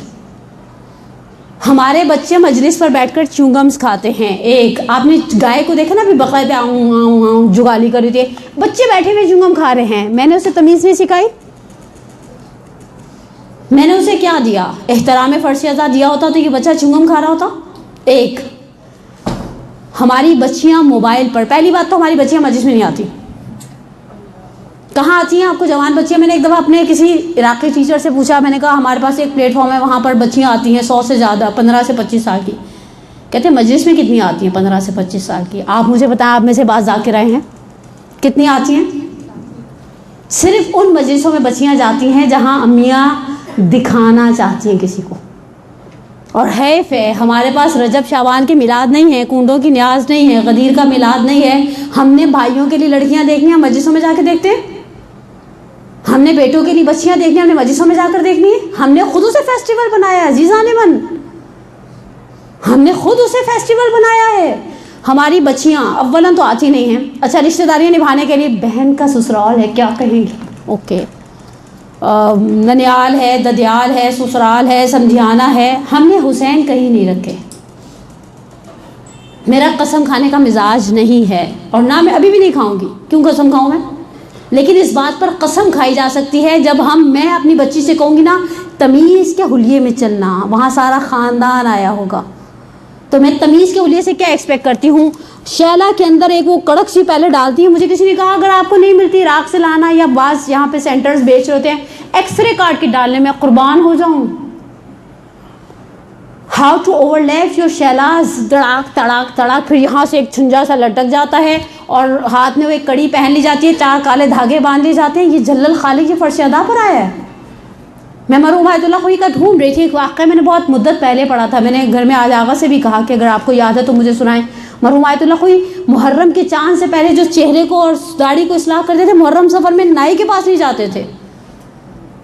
ہمارے بچے مجلس پر بیٹھ کر چونگمس کھاتے ہیں، ایک آپ نے گائے کو دیکھا نا ابھی باقاعدہ آؤں آؤں آؤں جگالی کر رہی تھی، بچے بیٹھے ہوئے چونگم کھا رہے ہیں، میں نے اسے تمیز نہیں سکھائی؟ میں نے اسے کیا دیا؟ احترام فرش عزا دیا ہوتا تو یہ بچہ چونگم کھا رہا ہوتا؟ ایک ہماری بچیاں موبائل پر، پہلی بات تو ہماری بچیاں مجلس میں نہیں آتی، کہاں آتی ہیں آپ کو جوان بچیاں؟ میں نے ایک دفعہ اپنے کسی عراقی ٹیچر سے پوچھا، میں نے کہا ہمارے پاس ایک پلیٹ فارم ہے وہاں پر بچیاں آتی ہیں 100 سے زیادہ، 15 سے 25 سال کی، کہتے ہیں مجلس میں کتنی آتی ہیں 15 سے 25 سال کی؟ آپ مجھے بتائیں، آپ میں سے بعض ذاکرہ ہیں، کتنی آتی ہیں؟ صرف ان مجلسوں میں بچیاں جاتی ہیں جہاں امیاں دکھانا چاہتی ہیں کسی کو، اور حیف ہے ہمارے پاس رجب شعبان کی میلاد نہیں ہے، کنڈوں کی نیاز نہیں ہے، غدیر کا میلاد نہیں ہے، ہم نے بھائیوں کے لیے لڑکیاں دیکھنی ہیں مجلسوں میں جا کے دیکھتے ہیں، ہم نے بیٹوں کے لیے بچیاں دیکھنی ہیں ہم نے مجلسوں میں جا کر دیکھنی ہے، ہم نے خود اسے فیسٹیول بنایا ہے عزیزان من، ہم نے خود اسے فیسٹیول بنایا ہے۔ ہماری بچیاں اولاً تو آتی نہیں ہیں، اچھا رشتہ داریاں نبھانے کے لیے بہن کا سسرال ہے، کیا کہیں گے، اوکے، ننیال ہے، ددیال ہے، سسرال ہے، سمجھیانہ ہے، ہم نے حسین کہیں نہیں رکھے۔ میرا قسم کھانے کا مزاج نہیں ہے، اور نہ میں ابھی بھی نہیں کھاؤں گی، کیوں قسم کھاؤں میں؟ لیکن اس بات پر قسم کھائی جا سکتی ہے جب میں اپنی بچی سے کہوں گی نا تمیز کے حلیے میں چلنا، وہاں سارا خاندان آیا ہوگا، تو میں تمیز کے حلیے سے کیا ایکسپیکٹ کرتی ہوں؟ شیلا کے اندر ایک وہ کڑک سی پہلے ڈالتی ہے. مجھے کسی نے کہا اگر آپ کو نہیں ملتی عراق سے لانا، یا بعض یہاں پہ سینٹرز بیچ رہے ہوتے ہیں ایکس رے کارڈ کی ڈالنے، میں قربان ہو جاؤں. How to overlap your شیلاز، تڑاک تڑاک تڑاک، پھر یہاں سے ایک چھنجا سا لٹک جاتا ہے اور ہاتھ میں وہ ایک کڑی پہن لی جاتی ہے، 4 کالے دھاگے باندھ لیے جاتے ہیں. یہ جلل خالق یہ فرش ادا پر آیا ہے. میں مرحوم آیت اللہ خوئی کا ڈھونڈ رہی تھی، ایک واقعہ میں نے بہت مدت پہلے پڑھا تھا. میں نے گھر میں آج آغا سے بھی کہا کہ اگر آپ کو یاد ہے تو مجھے سنائیں. مرحوم آیت اللہ خوئی محرم کے چاند سے پہلے جو چہرے کو اور داڑھی کو اصلاح کرتے تھے، محرم سفر میں نائی کے پاس نہیں جاتے تھے.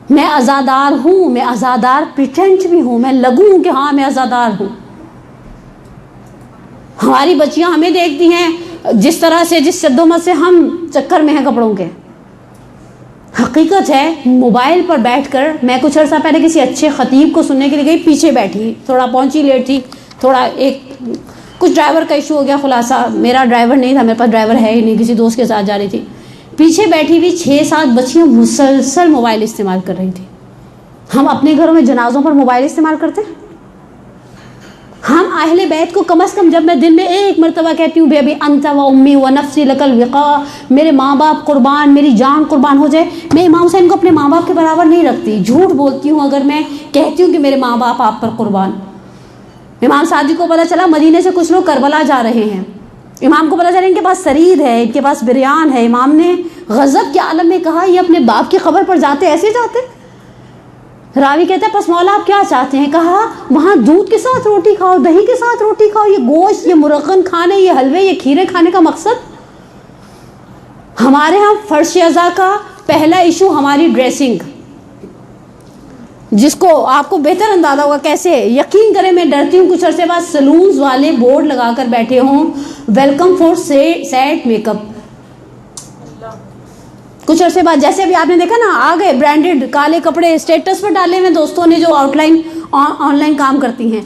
میں عزادار ہوں، میں عزادار پریٹینڈ بھی ہوں، میں لگوں کہ ہاں میں عزادار ہوں. ہماری بچیاں ہمیں دیکھتی ہیں جس طرح سے، جس شدومت سے ہم چکر میں ہیں کپڑوں کے. حقیقت ہے موبائل پر بیٹھ کر، میں کچھ عرصہ پہلے کسی اچھے خطیب کو سننے کے لیے گئی، پیچھے بیٹھی، تھوڑا پہنچی لیٹ تھی، تھوڑا کچھ ڈرائیور کا ایشو ہو گیا. خلاصہ میرا ڈرائیور نہیں تھا، میرے پاس ڈرائیور ہے ہی نہیں، کسی دوست کے ساتھ جا رہی تھی. پیچھے بیٹھی ہوئی 6-7 بچیاں مسلسل موبائل استعمال کر رہی تھی. ہم اپنے گھروں میں جنازوں پر موبائل استعمال کرتے ہیں؟ ہم اہل بیت کو کم از کم، جب میں دن میں ایک مرتبہ کہتی ہوں بیبی انت و امی و نفسی لک الوقاء، میرے ماں باپ قربان، میری جان قربان ہو جائے، میں امام حسین کو اپنے ماں باپ کے برابر نہیں رکھتی. جھوٹ بولتی ہوں اگر میں کہتی ہوں کہ میرے ماں باپ آپ پر قربان. امام صادق کو پتہ چلا مدینے سے کچھ لوگ کربلا جا رہے ہیں، امام کو پتہ چلا ان کے پاس سرید ہے، ان کے پاس بریان ہے. امام نے غضب کے عالم میں کہا یہ اپنے باپ کی خبر پر جاتے ایسے جاتے؟ راوی کہتا ہے پس مولا آپ کیا چاہتے ہیں؟ کہا وہاں دودھ کے ساتھ روٹی کھاؤ، دہی کے ساتھ روٹی کھاؤ، یہ گوشت، یہ مرغن کھانے، یہ حلوے، یہ کھیرے کھانے کا مقصد؟ ہمارے ہاں فرش ازا کا پہلا ایشو ہماری ڈریسنگ، جس کو آپ کو بہتر اندازہ ہوگا کیسے. یقین کریں میں ڈرتی ہوں کچھ عرصے بعد سلونز والے بورڈ لگا کر بیٹھے ہوں welcome for set makeup. کچھ عرصے بعد جیسے ابھی آپ نے دیکھا نا آ گئے برانڈیڈ کالے کپڑے اسٹیٹس پر ڈالے ہوئے دوستوں نے جو آؤٹ لائن آن لائن کام کرتی ہیں.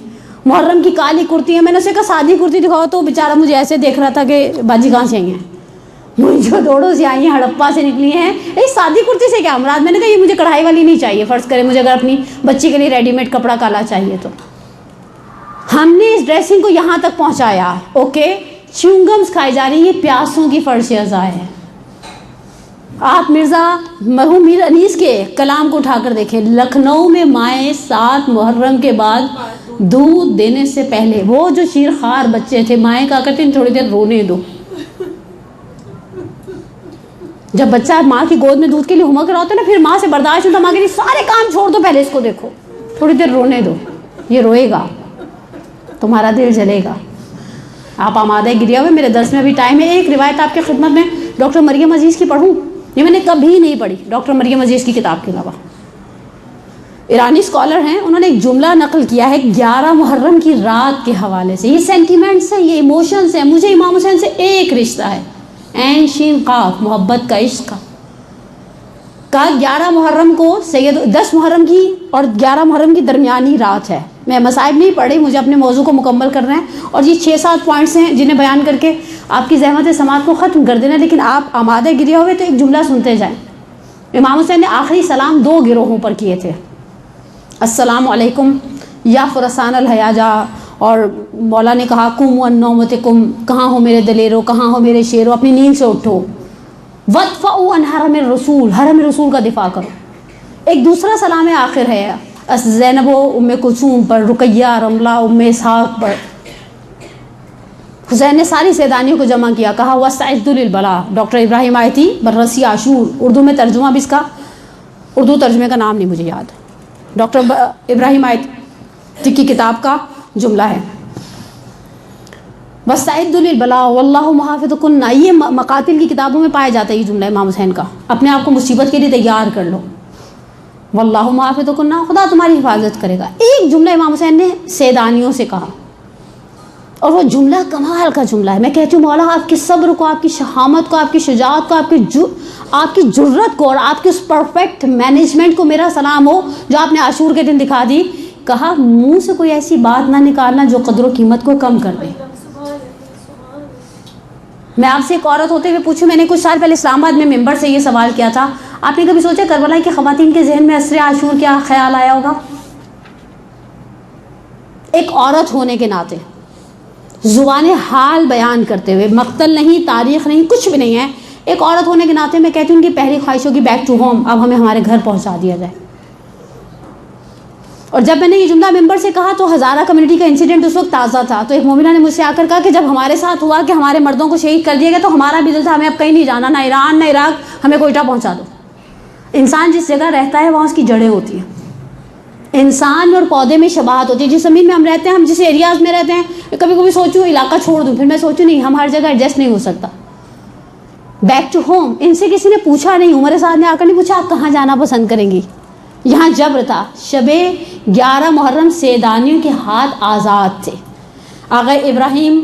محرم کی کالی کرتی ہے، میں نے اسے کہا سادی کرتی دکھاؤ، تو بیچارہ مجھے ایسے دیکھ رہا تھا کہ باجی کہاں سے آئی ہیں، جو دوڑوں سے آئی ہیں، ہڑپا سے نکلی ہیں. سادی کرتی سے کیا مراد؟ میں نے کہا یہ مجھے کڑھائی والی نہیں چاہیے، فرض کرے مجھے اگر اپنی بچی کے لیے ریڈی میڈ کپڑا کالا چاہیے تو. ہم نے اس ڈریسنگ کو یہاں تک پہنچایا. اوکے چیونگمز کھائی جا رہی ہیں، یہ پیاسوں کی فرش ازا ہے. آپ مرزا مرحوم میر انیس کے کلام کو اٹھا کر دیکھیں، لکھنؤ میں مائیں 7 محرم کے بعد دودھ دینے سے پہلے وہ جو شیرخوار بچے تھے مائیں کہا کرتی ہیں تھوڑی دیر رونے دو. جب بچہ ماں کی گود میں دودھ کے لیے ہمک رہا ہوتا ہے نا، پھر ماں سے برداشت ہوتا، ماں کے لیے سارے کام چھوڑ دو، پہلے اس کو دیکھو، تھوڑی دیر رونے دو، یہ روئے گا، تمہارا دل جلے گا. آپ آمادہ گریا ہوئے، میرے درس میں بھی ٹائم ہے. ایک روایت آپ کی خدمت میں ڈاکٹر مریم عزیز کی پڑھوں، یہ میں نے کبھی نہیں پڑھی ڈاکٹر مریم عزیز کی کتاب کے علاوہ. ایرانی اسکالر ہیں، انہوں نے ایک جملہ نقل کیا ہے 11 محرم کی رات کے حوالے سے. یہ سینٹیمنٹس ہیں، یہ ایموشنس ہیں. مجھے امام حسین سے ایک رشتہ ہے، عین شین قاف، محبت کا، عشق کا. 11 محرم کو 10 محرم کی اور 11 محرم کی درمیانی رات ہے. میں مصائب نہیں پڑھی، مجھے اپنے موضوع کو مکمل کرنا ہے، اور یہ 6-7 پوائنٹس ہیں جنہیں بیان کر کے آپ کی زحمت سماعت کو ختم کر دینا. لیکن آپ آمادہ گریا ہوئے تو ایک جملہ سنتے جائیں. امام حسین نے آخری سلام 2 گروہوں پر کیے تھے، السلام علیکم یا فرسان الحیاجا، اور مولا نے کہا قوموا عن نومتکم، کہاں ہو میرے دلیرو، کہاں ہو میرے شیرو، اپنی نیند سے اٹھو. وادفعوا عن حرم الرسول، حرم رسول کا دفاع کرو. ایک دوسرا سلام آخر ہے زینب و ام کلثوم پر، رقیہ، رملہ، ام اسحاق پر. حسین نے ساری سیدانیوں کو جمع کیا، کہا وَاسْتَعِدُّوا لِلْبَلَاءِ. ڈاکٹر ابراہیم آیتی بررسی عاشور، اردو میں ترجمہ بھی اس کا، اردو ترجمے کا نام نہیں مجھے یاد، ڈاکٹر ابراہیم آیتی کی کتاب کا جملہ ہے وَاسْتَعِدُّوا لِلْبَلَاءِ وَاللَّهُ مُحَافِظُكُنَّ. یہ مقاتل کی کتابوں میں پایا جاتا ہے یہ جملہ امام حسین کا. اپنے آپ کو مصیبت کے لیے تیار کر لو، واللہ محافظکن، خدا تمہاری حفاظت کرے گا. ایک جملہ امام حسین نے سیدانیوں سے کہا، اور وہ جملہ کمال کا جملہ ہے. میں کہتی ہوں مولا آپ کے صبر کو، آپ کی شہامت کو، آپ کی شجاعت کو، آپ کی جرت کو، اور آپ کے اس پرفیکٹ مینجمنٹ کو میرا سلام ہو جو آپ نے عاشور کے دن دکھا دی. کہا منہ سے کوئی ایسی بات نہ نکالنا جو قدر و قیمت کو کم کر دے. میں آپ سے ایک عورت ہوتے ہوئے پوچھوں، میں نے کچھ سال پہلے اسلام آباد میں ممبر سے یہ سوال کیا تھا، آپ نے کبھی سوچا کربلا کی خواتین کے ذہن میں عصر عاشور کیا خیال آیا ہوگا؟ ایک عورت ہونے کے ناطے زبان حال بیان کرتے ہوئے، مقتل نہیں، تاریخ نہیں، کچھ بھی نہیں ہے، ایک عورت ہونے کے ناطے میں کہتی ہوں کہ پہلی خواہش ہوگی بیک ٹو ہوم، اب ہمیں ہمارے گھر پہنچا دیا جائے۔ اور جب میں نے یہ جملہ ممبر سے کہا تو ہزارہ کمیونٹی کا انسیڈنٹ اس وقت تازہ تھا، تو ایک مومنہ نے مجھ سے آ کر کہا کہ جب ہمارے ساتھ ہوا کہ ہمارے مردوں کو شہید کر دیا گیا تو ہمارا بھی دل تھا ہمیں اب کہیں نہیں جانا، نہ ایران نہ عراق، ہمیں کوئٹہ پہنچا دو۔ انسان جس جگہ رہتا ہے وہاں اس کی جڑیں ہوتی ہیں، انسان اور پودے میں شباہت ہوتی ہے، جس زمین میں ہم رہتے ہیں، ہم جس ایریاز میں رہتے ہیں، کبھی کبھی سوچوں علاقہ چھوڑ دوں، پھر میں سوچوں نہیں، ہم ہر جگہ ایڈجسٹ نہیں ہو سکتا۔ بیک ٹو ہوم، ان سے کسی نے پوچھا نہیں، عمر صاحب نے آ کر نہیں پوچھا آپ کہاں جانا پسند کریں گی، یہاں جبر تھا۔ شب 11 محرم سیدانیوں کے ہاتھ آزاد تھے۔ آغا ابراہیم،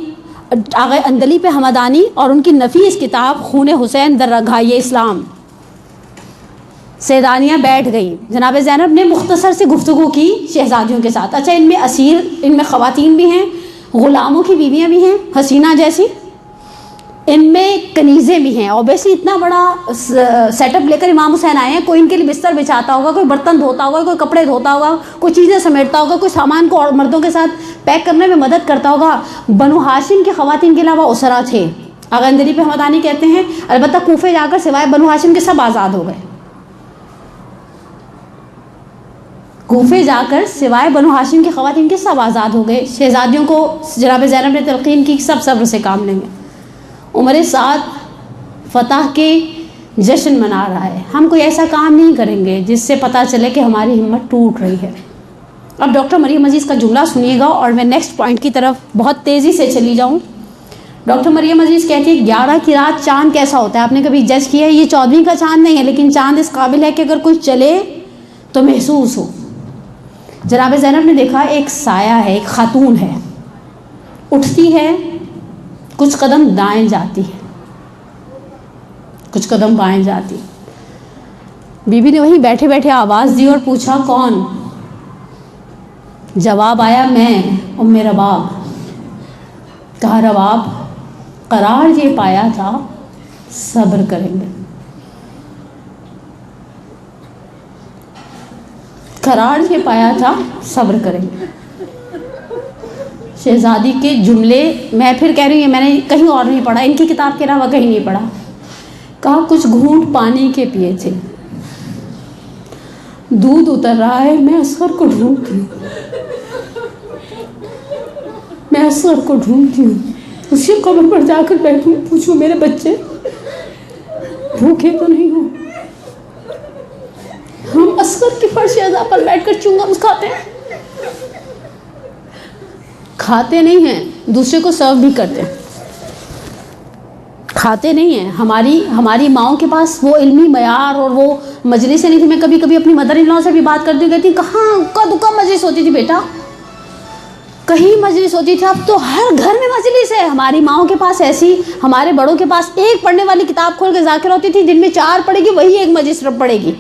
آغا اندلی پہ حمدانی اور ان کی نفیس کتاب خون حسین در رگائے اسلام، سیدانیاں بیٹھ گئیں۔ جناب زینب نے مختصر سے گفتگو کی شہزادیوں کے ساتھ، اچھا ان میں اسیر، ان میں خواتین بھی ہیں، غلاموں کی بیویاں بھی ہیں حسینہ جیسی، ان میں کنیزیں بھی ہیں۔ اوبیسلی اتنا بڑا سیٹ اپ لے کر امام حسین آئے ہیں، کوئی ان کے لیے بستر بچھاتا ہوگا، کوئی برتن دھوتا ہوگا، کوئی کپڑے دھوتا ہوگا، کوئی چیزیں سمیٹتا ہوگا، کوئی سامان کو اور مردوں کے ساتھ پیک کرنے میں مدد کرتا ہوگا۔ بنو ہاشم کی خواتین کے علاوہ اسرا تھے۔ آغا اندلی پہ حمدانی کہتے ہیں البتہ کوفے جا کر سوائے بنو ہاشم کے سب آزاد ہو گئے، کوفے جا کر سوائے بنو ہاشم کی خواتین کے سب آزاد ہو گئے۔ شہزادیوں کو جناب زینب نے تلقین کی سب صبر سے کام لیں گے۔ عمر سعد فتح کے جشن منا رہا ہے، ہم کوئی ایسا کام نہیں کریں گے جس سے پتہ چلے کہ ہماری ہمت ٹوٹ رہی ہے۔ اب ڈاکٹر مریم عزیز کا جملہ سنیے گا اور میں نیکسٹ پوائنٹ کی طرف بہت تیزی سے چلی جاؤں۔ ڈاکٹر مریم عزیز کہتی ہے 11 کی رات چاند کیسا ہوتا ہے، آپ نے کبھی جج کیا ہے؟ یہ 14ویں کا چاند نہیں ہے، لیکن چاند اس قابل ہے کہ اگر کوئی چلے تو محسوس ہو۔ جناب زینب نے دیکھا ایک سایہ ہے، ایک خاتون ہے، اٹھتی ہے، کچھ قدم دائیں جاتی ہے، کچھ قدم بائیں جاتی۔ بی بی نے وہیں بیٹھے بیٹھے آواز دی اور پوچھا کون؟ جواب آیا میں ام رباب۔ کہا رباب قرار یہ پایا تھا صبر کریں گے، قرار یہ پایا تھا صبر کریں گے۔ شہزادی کے جملے میں پھر کہہ رہی ہوں، میں نے کہیں اور نہیں پڑھا، ان کی کتاب کے علاوہ کہیں نہیں پڑھا۔ کہا کچھ گھونٹ پانی کے پیے تھے، دودھ اتر رہا ہے، میں اصغر کو ڈھونڈتی ہوں، میں اصغر کو ڈھونڈتی ہوں، اسی قبر پر جا کر بیٹھوں، پوچھوں میرے بچے بھوکے تو نہیں ہوں؟ ہم اصغر کی فرش اعضاء پر بیٹھ کر چنگمز کھاتے ہیں، کھاتے نہیں ہیں، دوسرے کو سرو بھی کرتے ہیں، کھاتے نہیں ہیں۔ ہماری ماؤں کے پاس وہ علمی معیار اور وہ مجلسیں نہیں تھی۔ میں کبھی کبھی اپنی مدر ان لا سے بھی بات کرتی ہوں، کہتی کہاں اکا دکا مجلس ہوتی تھی بیٹا، کہیں مجلس ہوتی تھی، اب تو ہر گھر میں مجلس ہے۔ ہماری ماؤں کے پاس ایسی، ہمارے بڑوں کے پاس ایک پڑھنے والی کتاب کھول کے ذاکر ہوتی تھی، جن میں 4 پڑھے گی وہی ایک مجلس پڑھے گی،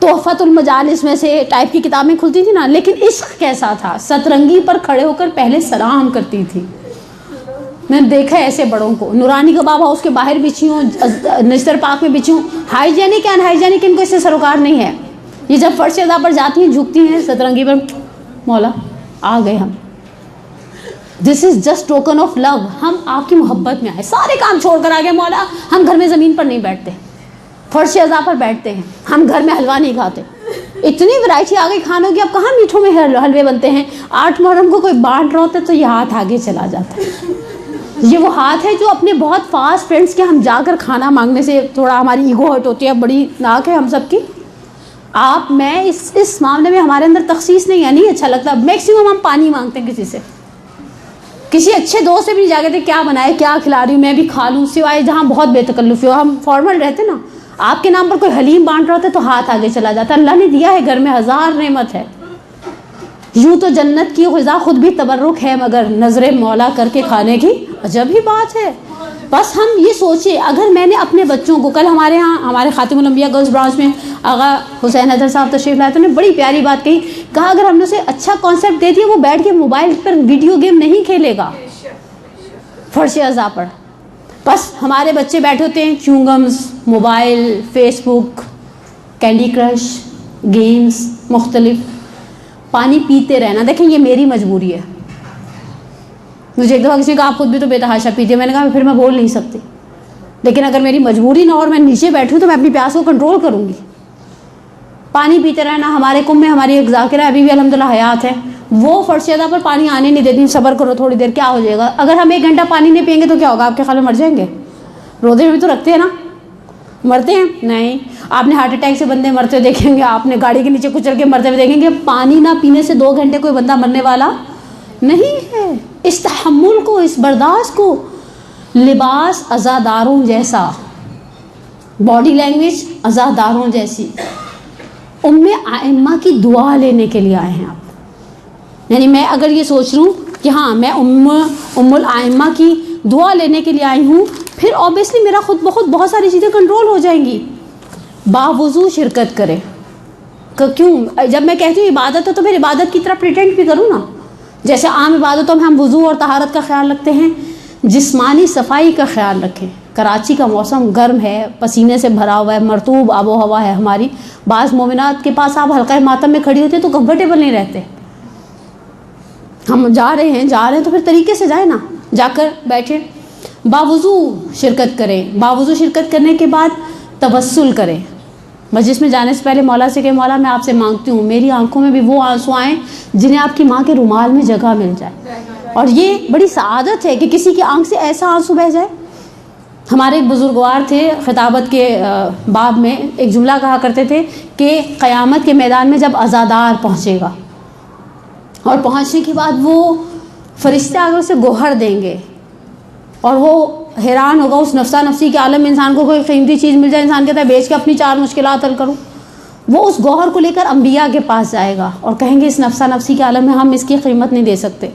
تحفۃ المجالس میں سے ٹائپ کی کتابیں کھلتی تھی نا۔ لیکن عشق کیسا تھا، سترنگی پر کھڑے ہو کر پہلے سلام کرتی تھی۔ میں نے دیکھا ہے ایسے بڑوں کو، نورانی کباب ہاؤس کے باہر بچھی ہوں، نشتر پاک میں بچھی ہوں، ہائیجینک ان ہائیجینک ان کو اس سے سروکار نہیں ہے۔ یہ جب فرش اعضاء پر جاتی ہیں جھکتی ہیں سترنگی پر، مولا آ گئے ہم، this is just token of love, ہم آپ کی محبت میں آئے، سارے کام چھوڑ کر آ گئے مولا، ہم گھر میں زمین پر نہیں بیٹھتے، فرش اعضاء پر بیٹھتے ہیں، ہم گھر میں حلوہ نہیں کھاتے۔ اتنی ورائٹی آ گئی کھانوں کی، اب کہاں میٹھوں میں حلوے بنتے ہیں۔ 8 محرم کو کوئی بانٹ رہا ہوتا ہے تو یہ ہاتھ آگے چلا جاتا ہے، یہ وہ ہاتھ ہے جو اپنے بہت فاسٹ فرینڈس کے ہم جا کر کھانا مانگنے سے تھوڑا ہماری ایگو ہرٹ ہوتی ہے، بڑی ناک ہے ہم سب کی۔ آپ میں اس معاملے میں ہمارے اندر تخصیص نہیں ہے، نہیں اچھا لگتا۔ میکسیمم ہم پانی مانگتے ہیں کسی سے، کسی اچھے دوست سے بھی نہیں جا کے کیا بنائے، کیا کھلا رہی ہوں، میں بھی کھا لوں، سوائے جہاں بہت بے تکلفی ہو، ہم فارمل رہتے نا۔ آپ کے نام پر کوئی حلیم بانٹ رہا ہوتا ہے تو ہاتھ آگے چلا جاتا ہے۔ اللہ نے دیا ہے گھر میں، 1000 نعمت ہے، یوں تو جنت کی غذا خود بھی تبرک ہے، مگر نظر مولا کر کے کھانے کی عجب ہی بات ہے۔ بس ہم یہ سوچیں، اگر میں نے اپنے بچوں کو، کل ہمارے ہاں ہمارے خاتم الانبیاء گرلز برانچ میں آغا حسین حیدر صاحب تشریف لائے تو نے بڑی پیاری بات کہی، کہا اگر ہم نے اسے اچھا کانسیپٹ دے دیا، وہ بیٹھ کے موبائل پر ویڈیو گیم نہیں کھیلے گا فرش اعضاء پر، بس ہمارے بچے بیٹھے ہوتے ہیں چیونگمز، موبائل، فیس بک، کینڈی کرش، گیمز مختلف، پانی پیتے رہنا. دیکھیں یہ میری مجبوری ہے. مجھے ایک دفعہ کسی نے کہا آپ خود بھی تو بے تحاشا پیتے. میں نے کہا پھر میں بول نہیں سکتی، لیکن اگر میری مجبوری نہ اور میں نیچے بیٹھوں تو میں اپنی پیاس کو کنٹرول کروں گی. پانی پیتے رہنا. ہمارے کنب میں ہماری ایک ذاکرہ ابھی بھی الحمدللہ حیات ہے، وہ فرش ادا پر پانی آنے نہیں دیتی. صبر کرو تھوڑی دیر، کیا ہو جائے گا؟ اگر ہم 1 گھنٹہ پانی نہیں پئیں گے تو کیا ہوگا؟ آپ کے خیال میں مر جائیں گے؟ روزے میں بھی تو رکھتے ہیں نا، مرتے ہیں نہیں. آپ نے ہارٹ اٹیک سے بندے مرتے ہوئے دیکھیں گے، آپ نے گاڑی کے نیچے کچل کے مرتے ہوئے دیکھیں گے. پانی نہ پینے سے 2 گھنٹے کوئی بندہ مرنے والا نہیں ہے. اس تحمل کو، اس برداشت کو، لباس عزاداروں جیسا، باڈی لینگویج عزاداروں جیسی. ام ائمہ کی دعا لینے کے لیے آئے ہیں آپ. یعنی میں اگر یہ سوچ لوں کہ ہاں میں ام الائمہ کی دعا لینے کے لیے آئی ہوں، پھر اوبیسلی میرا خود بخود بہت ساری چیزیں کنٹرول ہو جائیں گی. باوضو شرکت کرے. کیوں؟ جب میں کہتی ہوں عبادت ہے تو پھر عبادت کی طرح پریٹینڈ بھی کروں نا. جیسے عام عبادتوں میں ہم وضو اور طہارت کا خیال رکھتے ہیں، جسمانی صفائی کا خیال رکھیں. کراچی کا موسم گرم ہے، پسینے سے بھرا ہوا ہے، مرطوب آب و ہوا ہے ہماری. بعض مومنات کے پاس آپ حلقہ ماتم میں کھڑی ہوتی ہیں تو کمفرٹیبل نہیں رہتے. ہم جا رہے ہیں تو پھر طریقے سے جائیں نا، جا کر بیٹھیں. باوضو شرکت کریں. باوضو شرکت کرنے کے بعد توسل کریں. مجلس میں جانے سے پہلے مولا سے کہ مولا میں آپ سے مانگتی ہوں میری آنکھوں میں بھی وہ آنسو آئیں جنہیں آپ کی ماں کے رومال میں جگہ مل جائے. اور یہ بڑی سعادت ہے کہ کسی کی آنکھ سے ایسا آنسو بہہ جائے. ہمارے ایک بزرگوار تھے، خطابت کے باب میں ایک جملہ کہا کرتے تھے کہ قیامت کے میدان میں جب عزادار پہنچے گا اور پہنچنے کے بعد وہ فرشتے آگے اسے گوہر دیں گے اور وہ حیران ہوگا اس نفسا نفسی کے عالم میں. انسان کو کوئی قیمتی چیز مل جائے، انسان کہتا ہے بیچ کے اپنی 4 مشکلات حل کروں. وہ اس گوہر کو لے کر انبیاء کے پاس جائے گا اور کہیں گے اس نفسا نفسی کے عالم میں ہم اس کی قیمت نہیں دے سکتے.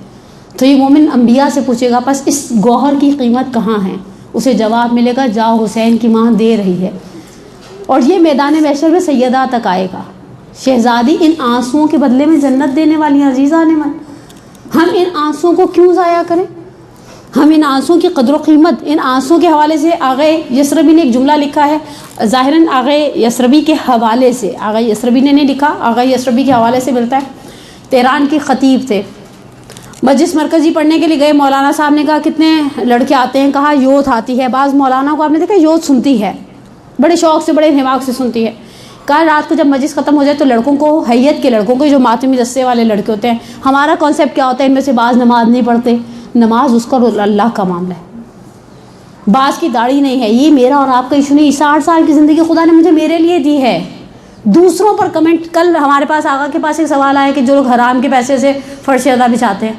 تو یہ مومن انبیاء سے پوچھے گا پس اس گوہر کی قیمت کہاں ہے؟ اسے جواب ملے گا جاؤ حسین کی ماں دے رہی ہے. اور یہ میدان محشر میں سیدہ تک آئے گا. شہزادی ان آنسوؤں کے بدلے میں جنت دینے والی عزیزہ نے من. ہم ان آنسوؤں کو کیوں ضائع کریں؟ ہم ان آنسوؤں کی قدر و قیمت، ان آنسوؤں کے حوالے سے آغا یسربی نے ایک جملہ لکھا ہے، ظاہراً آغا یسربی کے حوالے سے، آغا یسربی نے نہیں لکھا، آغا یسربی کے حوالے سے ملتا ہے. تہران کے خطیب تھے، مجلس مرکزی پڑھنے کے لیے گئے. مولانا صاحب نے کہا کتنے لڑکے آتے ہیں؟ کہا یوتھ آتی ہے. بعض مولانا کو آپ نے دیکھا یوتھ سنتی ہے، بڑے شوق سے بڑے دماغ سے سنتی ہے. کہا رات کو جب مجلس ختم ہو جائے تو لڑکوں کو، حیت کے لڑکوں کو، جو ماتمی دستے والے لڑکے ہوتے ہیں، ہمارا کانسیپٹ کیا ہوتا ہے ان میں سے بعض نماز نہیں پڑھتے. نماز اس کا اللہ کا معاملہ ہے. بعض کی داڑھی نہیں ہے، یہ میرا اور آپ کا ایشو نہیں. 60 سال کی زندگی خدا نے مجھے میرے لیے دی ہے. دوسروں پر کمنٹ. کل ہمارے پاس آقا کے پاس ایک سوال آیا کہ جو لوگ حرام کے پیسے سے فرش ادا بچھاتے ہیں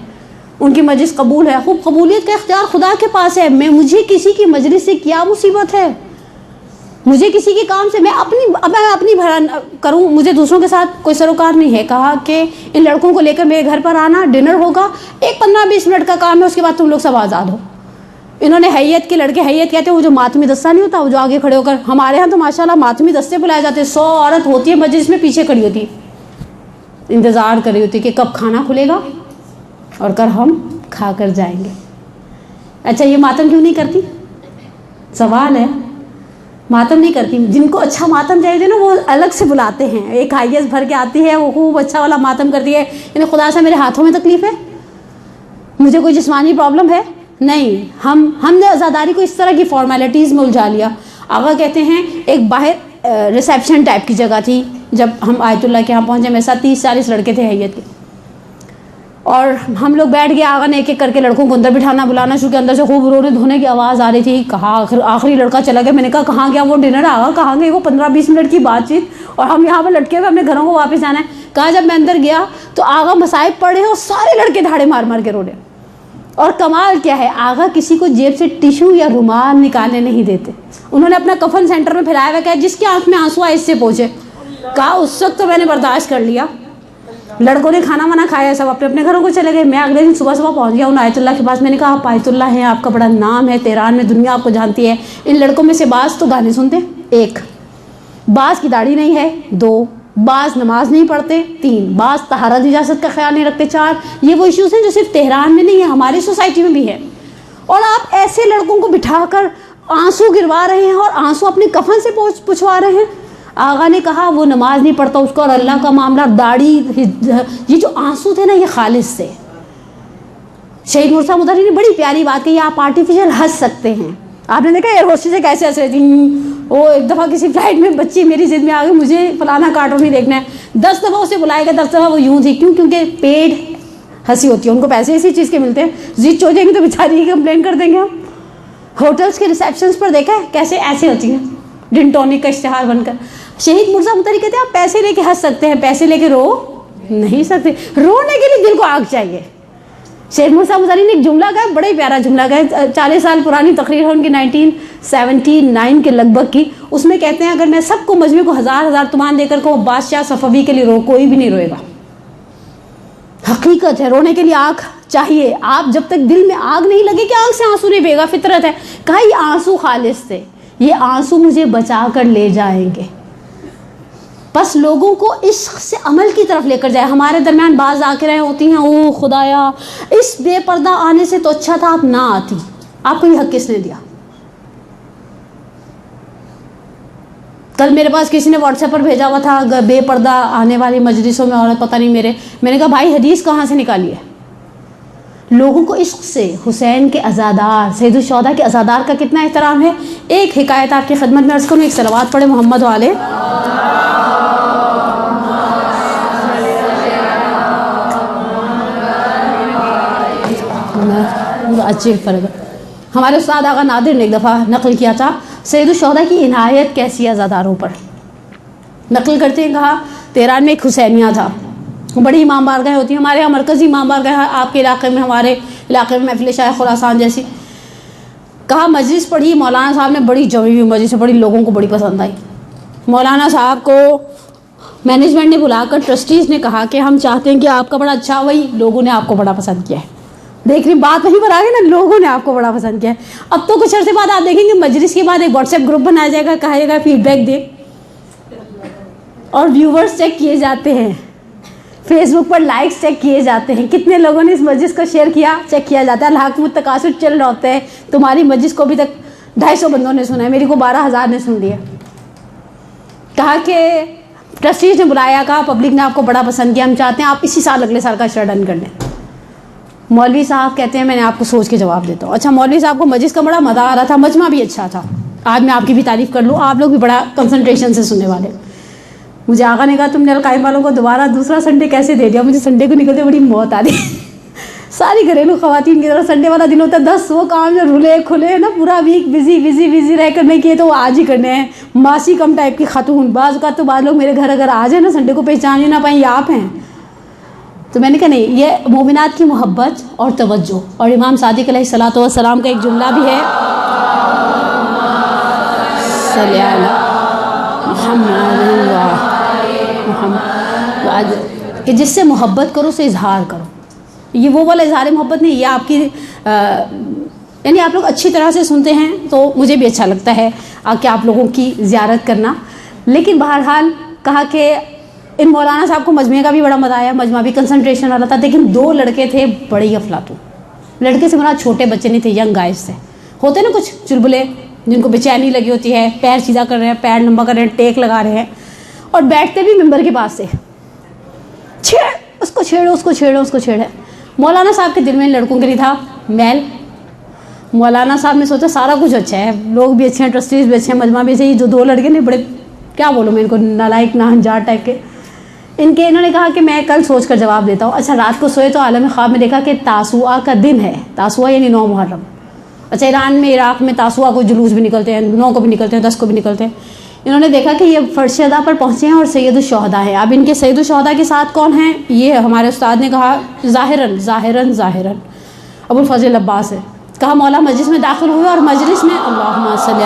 ان کی مجلس قبول ہے. خوب، قبولیت کا اختیار خدا کے پاس ہے. مجھے کسی کی مجلس سے کیا مصیبت ہے؟ مجھے کسی کے کام سے میں اپنی کروں، مجھے دوسروں کے ساتھ کوئی سروکار نہیں ہے. کہا کہ ان لڑکوں کو لے کر میرے گھر پر آنا، ڈنر ہوگا، ایک 15-20 منٹ کا کام ہے، اس کے بعد تم لوگ سب آزاد ہو. انہوں نے حیت کے لڑکے، حیت کہتے ہیں وہ جو ماتمی دستہ نہیں ہوتا، وہ جو آگے کھڑے ہو کر، ہمارے ہاں تو ماشاءاللہ ماتمی دستے بلائے جاتے ہیں. 100 عورت ہوتی ہے مجلس میں، پیچھے کھڑی ہوتی انتظار کر رہی ہوتی کہ کب کھانا کھلے گا اور کر ہم کھا کر جائیں گے. اچھا یہ ماتم کیوں نہیں کرتی؟ سوال ہے. ماتم نہیں کرتی. جن کو اچھا ماتم چاہیے نا وہ الگ سے بلاتے ہیں. ایک آئیس بھر کے آتی ہے، وہ خوب اچھا والا ماتم کرتی ہے. یعنی خدا سے میرے ہاتھوں میں تکلیف ہے، مجھے کوئی جسمانی پرابلم ہے نہیں. ہم نے عزاداری کو اس طرح کی فارمیلٹیز میں الجھا لیا. آقا کہتے ہیں ایک باہر ریسیپشن ٹائپ کی جگہ تھی. جب ہم آیت اللہ کے یہاں پہنچے، میرے ساتھ 30-40 لڑکے تھے حیت کے، اور ہم لوگ بیٹھ گئے. آقا نے ایک ایک کر کے لڑکوں کو اندر بٹھانا، بلانا شروع کیا. اندر سے خوب رونے دھونے کی آواز آ رہی تھی. کہا آخری لڑکا چلا گیا. میں نے کہا کہاں گیا وہ ڈنر؟ آقا کہاں گئی وہ 15-20 منٹ کی بات چیت، اور ہم یہاں پہ لٹکے ہوئے، ہم نے گھروں کو واپس جانا ہے. کہا جب میں اندر گیا تو آقا مصائب پڑھ رہے ہیں اور سارے لڑکے دھاڑے مار مار کے رو رہے. اور کمال کیا ہے، آقا کسی کو جیب سے ٹیشو یا رومال نکالنے نہیں دیتے. انہوں نے اپنا کفن سینٹر میں پھیلایا ہوا، کہ جس کی آنکھ میں آنسو آئے اس سے پوچھے. کہا اس وقت تو میں نے برداشت کر لیا. لڑکوں نے کھانا وانا کھایا، سب اپنے اپنے گھروں کو چلے گئے. میں اگلے دن صبح پہنچ گیا ان آیت اللہ کے پاس. میں نے کہا آپ آیت اللہ ہیں، آپ کا بڑا نام ہے تہران میں، دنیا آپ کو جانتی ہے. ان لڑکوں میں سے بعض تو گانے سنتے، 1، بعض کی داڑھی نہیں ہے، 2، بعض نماز نہیں پڑھتے، 3، بعض طہارت اجازت کا خیال نہیں رکھتے، 4. یہ وہ ایشوز ہیں جو صرف تہران میں نہیں ہے، ہماری سوسائٹی میں بھی ہے. اور آپ ایسے لڑکوں کو بٹھا کر آنسو گروا رہے ہیں اور آنسو اپنے کفن سے پچھوا رہے ہیں. آقا نے کہا وہ نماز نہیں پڑھتا اس کو اور اللہ کا معاملہ, داڑھی, یہ جو آنسو تھے نا یہ خالص تھے. شہید مرزا مدری نے بڑی پیاری بات کہی, آپ آرٹیفیشل ہنس سکتے ہیں. آپ نے دیکھا ایئر ہوسٹس سے کیسے ہنس رہی تھی. وہ ایک دفعہ کسی فلائٹ میں بچی میری ضد میں آ گئی, مجھے فلانا کارٹون نہیں دیکھنا ہے, 10 دفعہ اسے بلائے گا 10 دفعہ وہ یوں تھی. کیوں؟ کیونکہ پیڈ ہنسی ہوتی ہے, ان کو پیسے اسی چیز کے ملتے ہیں. ضد ہو جائیں گے تو بیچاری کی کمپلین کر دیں گے ہم. ہوٹلس کے ریسیپشنس پر دیکھا ہے کیسے ایسے ہوتی ہیں, ڈن ٹونک کا اشتہار بن کر. شہید مرزا مدری کہتے ہیں آپ پیسے لے کے ہنس سکتے ہیں, پیسے لے کے رو نہیں سکتے. رونے کے لیے دل کو آگ چاہیے. شہید مرزا مدری نے ایک جملہ کہا, بڑا ہی پیارا جملہ کہا, 40 سال پرانی تقریر ہے ان کی 1979 کے لگ بھگ کی. اس میں کہتے ہیں اگر میں سب کو مجمع کو 1000 تومان دے کر کو بادشاہ صفوی کے لیے رو, کوئی بھی نہیں روئے گا. حقیقت ہے, رونے کے لیے آنکھ چاہیے. آپ جب تک دل میں آگ نہیں لگے کہ آنکھ سے آنسو نہیں بہے گا, فطرت ہے. کہا یہ آنسو خالص تھے, یہ آنسو مجھے بچا کر لے جائیں گے. بس لوگوں کو عشق سے عمل کی طرف لے کر جائے. ہمارے درمیان بعض ذاکریں ہوتی ہیں, او خدایا اس بے پردہ آنے سے تو اچھا تھا آپ نہ آتی. آپ کو یہ حق کس نے دیا؟ کل میرے پاس کسی نے واٹس ایپ پر بھیجا ہوا تھا بے پردہ آنے والی مجلسوں میں عورت پتہ نہیں میں نے کہا بھائی حدیث کہاں سے نکالی ہے؟ لوگوں کو عشق سے حسین کے عزادار, سید الشہداء کے عزادار کا کتنا احترام ہے. ایک حکایت آپ کی خدمت میں عرض کروں, ایک صلوات پڑھے محمد والے. اچھی فرق. ہمارے استاد آغا نادر نے ایک دفعہ نقل کیا تھا سید الشہداء کی عنایت کیسی عزاداروں پر. نقل کرتے ہیں, کہا تہران میں ایک حسینیہ تھا, بڑی امام بارگاہیں ہوتی ہیں. ہمارے یہاں مرکزی امام بارگاہ آپ کے علاقے میں, ہمارے علاقے میں محفل شاہ خراسان جیسی. کہا مجلس پڑھی, مولانا صاحب نے بڑی جمی ہوئی مجلس پڑھی, لوگوں کو بڑی پسند آئی. مولانا صاحب کو مینجمنٹ نے بلا کر ٹرسٹیز نے کہا کہ ہم چاہتے ہیں کہ آپ کا بڑا اچھا, وہی لوگوں نے آپ کو بڑا پسند کیا ہے. دیکھ رہی بات وہیں پر آ گئی نا, لوگوں نے آپ کو بڑا پسند کیا ہے. اب تو کچھ عرصے بعد آپ دیکھیں گے مجلس کے بعد ایک واٹس ایپ گروپ بنایا جائے گا, کہا جائے گا فیڈ بیک دے, اور ویورز چیک کیے جاتے ہیں, فیس بک پر لائکس چیک کیے جاتے ہیں, کتنے لوگوں نے اس مجلس کو شیئر کیا چیک کیا جاتا ہے. الحاق التکاثر چل رہا ہوتا ہے. تمہاری مجلس کو ابھی تک 250 بندوں نے سنا ہے, میری کو 12,000 نے سن لیا. کہا کہ ٹرسٹیز نے بلایا, کہا پبلک نے آپ کو بڑا پسند کیا, ہم چاہتے ہیں آپ اسی سال اگلے سال کا ڈن کر لیں. مولوی صاحب کہتے ہیں میں نے آپ کو سوچ کے جواب دیتا ہوں. اچھا مولوی صاحب کو مجلس کا بڑا مزہ آ رہا تھا, مجمع بھی اچھا تھا. آج میں آپ کی بھی تعریف کر لوں, آپ لوگ بھی بڑا کنسنٹریشن سے سننے والے. مجھے آقا نے کہا تم نے القائم والوں کو دوبارہ دوسرا سنڈے کیسے دے دیا. مجھے سنڈے کو نکلتے بڑی موت آ رہی. ساری گھریلو خواتین کی طرح سنڈے والا دن ہوتا ہے 10 وہ کام جو رولے کھلے ہیں نا, پورا ویک بزی رہ کر نہیں کیے تو وہ آج ہی کرنے ہیں. ماسی کم ٹائپ کی خاتون, بعض کا تو بعض لوگ میرے گھر اگر آ جائیں نا سنڈے کو پہچان ہی نہ پائیں یہ آپ ہیں. تو میں نے کہا نہیں, یہ مومنات کی محبت اور توجہ. اور امام صادق علیہ الصلوۃ والسلام کا ایک جملہ بھی ہے, صلی اللہ محمد, کہ جس سے محبت کرو اسے اظہار کرو. یہ وہ والا اظہار محبت نہیں, یہ آپ کی یعنی آپ لوگ اچھی طرح سے سنتے ہیں تو مجھے بھی اچھا لگتا ہے کہ آپ لوگوں کی زیارت کرنا. لیکن بہرحال کہا کہ ان مولانا صاحب کو مجمع کا بھی بڑا مزہ آیا, مجمع بھی کنسنٹریشن والا تھا. لیکن 2 لڑکے تھے بڑی افلاطون. لڑکے سے مراد چھوٹے بچے نہیں تھے, ینگ گائز تھے. ہوتے نا کچھ چلبلے جن کو بےچینی لگی ہوتی ہے, پیر سیدھا کر رہے ہیں, پیر لمبا کر رہے ہیں, ٹیک لگا رہے ہیں, اور بیٹھتے بھی ممبر کے پاس سے, اس کو چھیڑو. مولانا صاحب کے دل میں لڑکوں کے لیے تھا میل. مولانا صاحب نے سوچا سارا کچھ اچھا ہے, لوگ بھی اچھے ہیں, ٹرسٹیز بھی اچھے ہیں, مجمع بھی اچھے. جو 2 لڑکے نے بڑے کیا بولوں میں ان کو, نالائق ناہنجار ٹائپ کے. انہوں نے کہا کہ میں کل سوچ کر جواب دیتا ہوں. اچھا رات کو سوئے تو عالم خواب میں دیکھا کہ تاسوعا کا دن ہے. تاسوعا یعنی 9 محرم. اچھا ایران میں, عراق میں تاسوعا کو جلوس بھی نکلتے ہیں, 9 کو بھی نکلتے ہیں, 10 کو بھی نکلتے ہیں. انہوں نے دیکھا کہ یہ فرش ادا پر پہنچے ہیں اور سید الشہداء ہیں. اب ان کے سید الشہداء کے ساتھ کون ہیں؟ یہ ہمارے استاد نے کہا ظاہراً ابو الفضل عباس ہے. کہا مولا مجلس میں داخل ہوئے اور مجلس میں اللہم صلی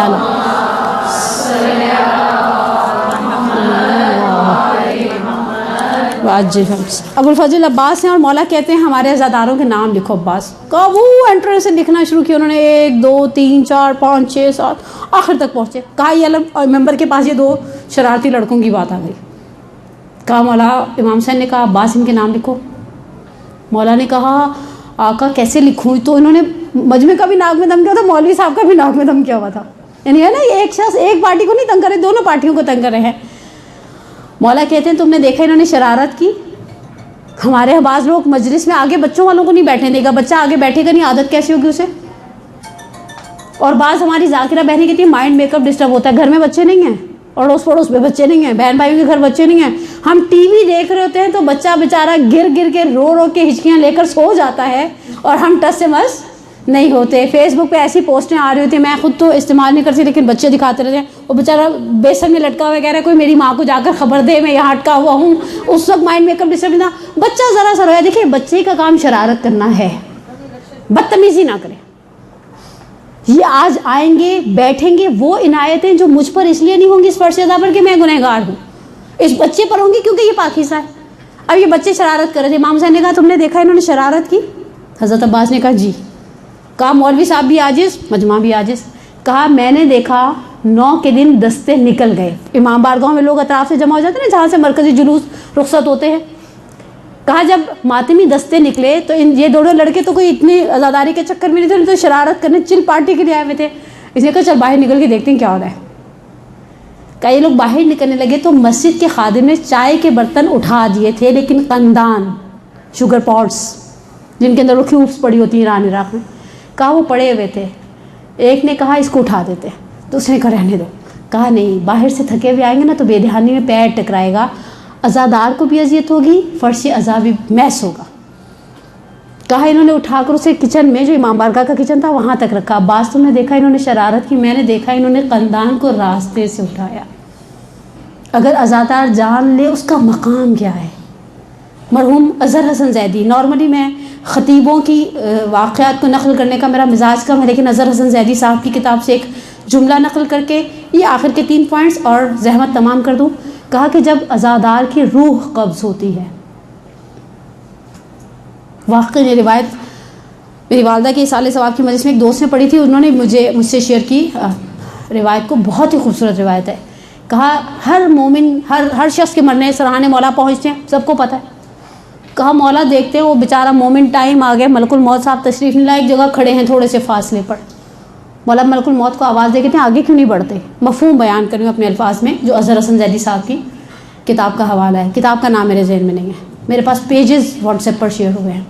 ابو الفضل عباس ہیں, اور مولا کہتے ہیں ہمارے عزاداروں کے نام لکھو عباس. کہا وہ انٹرنس سے لکھنا شروع کیا. انہوں نے 1 2 3 4 5 6 7 آخر تک پہنچے. کہا یہ ممبر کے پاس یہ 2 شرارتی لڑکوں کی بات آ گئی. کہا مولا امام حسین نے کہا عباس ان کے نام لکھو. مولا نے کہا آقا کیسے لکھوں؟ تو انہوں نے مجمع کا بھی ناک میں دم کیا تھا, مولوی صاحب کا بھی ناک میں دم کیا ہوا تھا. یعنی ہے نا, یہ ایک شخص ایک پارٹی کو نہیں تنگ کرے, دونوں پارٹیوں کو تنگ کر رہے ہیں. مولا کہتے ہیں تم نے دیکھا انہوں نے شرارت کی. ہمارے یہاں بعض لوگ مجلس میں آگے بچوں والوں کو نہیں بیٹھنے دے گا, بچہ آگے بیٹھے گا نہیں, عادت کیسی ہوگی اسے. اور بعض ہماری ذاکرہ بہنیں کہتی ہیں مائنڈ میک اپ ڈسٹرب ہوتا ہے, گھر میں بچے نہیں ہیں, اڑوس پڑوس میں بچے نہیں ہیں, بہن بھائیوں کے گھر بچے نہیں ہیں, ہم ٹی وی دیکھ رہے ہوتے ہیں تو بچہ بیچارہ گر گر کے رو رو کے ہچکیاں لے کر سو جاتا ہے اور ہم ٹس سے مس نہیں ہوتے. فیس بک پہ ایسی پوسٹیں آ رہی ہوتی ہیں, میں خود تو استعمال نہیں کرتی لیکن بچے دکھاتے رہتے ہیں, وہ بیچارہ بیسن میں لٹکا ہوا کہہ رہا ہے کوئی میری ماں کو جا کر خبر دے میں یہاں اٹکا ہوا ہوں. اس وقت مائنڈ میک اپ ڈسٹرب نہ, بچہ ذرا سا رویا. دیکھیے بچے کا کام شرارت کرنا ہے, بدتمیزی نہ کرے. یہ آج آئیں گے بیٹھیں گے, وہ عنایتیں جو مجھ پر اس لیے نہیں ہوں گی اس فرش ادا پر کہ میں گنہگار ہوں, اس بچے پر ہوں گی کیونکہ یہ پاکیزہ ہے. اب یہ بچے شرارت کر رہے تھے, امام حسین نے کہا تم نے دیکھا انہوں نے شرارت کی؟ حضرت عباس نے کہا جی. کہا مولوی صاحب بھی عاجز, مجمع بھی عاجز. کہا میں نے دیکھا 9 کے دن دستے نکل گئے. امام بارگاہ میں لوگ اطراف سے جمع ہو جاتے ہیں نا, جہاں سے مرکزی جلوس رخصت ہوتے ہیں. کہا جب ماتمی دستے نکلے تو یہ دونوں لڑکے تو کوئی اتنی آزاداری کے چکر میں نہیں تھے, تو شرارت کرنے چل پارٹی کے لیے آئے ہوئے تھے. اس نے کہا چل باہر نکل کے دیکھتے ہیں کیا ہو رہا ہے. کہا یہ لوگ باہر نکلنے لگے تو مسجد کے خادم نے چائے کے برتن اٹھا دیے تھے, لیکن قندان شوگر پاٹس جن کے اندر وہ کیوبس پڑی ہوتی ہیں ایران عراق میں, کہا وہ پڑے ہوئے تھے. ایک نے کہا اس کو اٹھا دیتے, تو اس نے کہا رہنے دو. کہا نہیں, باہر سے تھکے ہوئے آئیں گے نا تو بے دھیانی میں پیر ٹکرائے گا, عزادار کو بھی اذیت ہوگی, فرش عزا بھی میس ہوگا. کہا انہوں نے اٹھا کر اسے کچن میں, جو امام بارگاہ کا کچن تھا وہاں تک رکھا. عباس تم نے دیکھا انہوں نے شرارت کی؟ میں نے دیکھا انہوں نے قندان کو راستے سے اٹھایا. اگر عزادار جان لے اس کا مقام کیا ہے. مرحوم اظہر حسن زیدی, نارملی میں خطیبوں کی واقعات کو نقل کرنے کا میرا مزاج کم ہے, لیکن اظہر حسن زیدی صاحب کی کتاب سے ایک جملہ نقل کر کے یہ آخر کے 3 پوائنٹس اور زحمت تمام کر دوں. کہا کہ جب عزادار کی روح قبض ہوتی ہے, واقعی یہ روایت میری والدہ کی اصالہ ثواب کی مجلس میں ایک دوست نے پڑھی تھی, انہوں نے مجھ سے شیئر کی روایت کو, بہت ہی خوبصورت روایت ہے. کہا ہر مومن ہر شخص کے مرنے سرحان مولا پہنچتے ہیں, سب کو پتہ ہے. کہا مولا دیکھتے ہیں وہ بیچارہ مومن ٹائم آ گیا, ملک الموت صاحب تشریف نہیں لائے, ایک جگہ کھڑے ہیں تھوڑے سے فاصلے پر. مولا ملک الموت کو آواز دے کہتے ہیں آگے کیوں نہیں بڑھتے. مفہوم بیان کروں اپنے الفاظ میں, جو اظہر حسن زیدی صاحب کی کتاب کا حوالہ ہے. کتاب کا نام میرے ذہن میں نہیں ہے, میرے پاس پیجز واٹس ایپ پر شیئر ہوئے ہیں.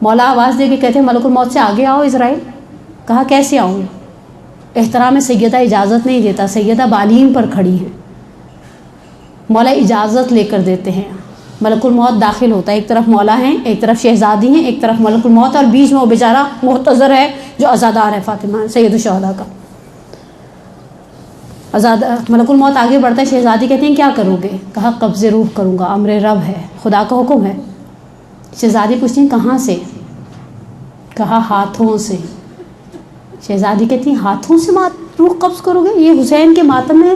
مولا آواز دے کے کہتے ہیں ملک الموت سے آگے آؤ اسرائیل. کہا کیسے آؤں؟ احترام سیدہ اجازت نہیں دیتا, سیدہ بالین پر کھڑی ہیں. مولا اجازت لے کر دیتے ہیں, ملک الموت داخل ہوتا ہے. ایک طرف مولا ہیں, ایک طرف شہزادی ہیں, ایک طرف ملک الموت, اور بیچ میں وہ بیچارہ محتضر ہے جو عزادار ہے, فاطمہ سید الشہداء کا. ملک الموت آگے بڑھتا ہے, شہزادی کہتے ہیں کیا کرو گے؟ کہا قبض روح کروں گا, امر رب ہے, خدا کا حکم ہے. شہزادی پوچھتی ہیں کہاں سے؟ کہا ہاتھوں سے. شہزادی کہتی ہیں ہاتھوں سے روح قبض کرو گے؟ یہ حسین کے ماتم میں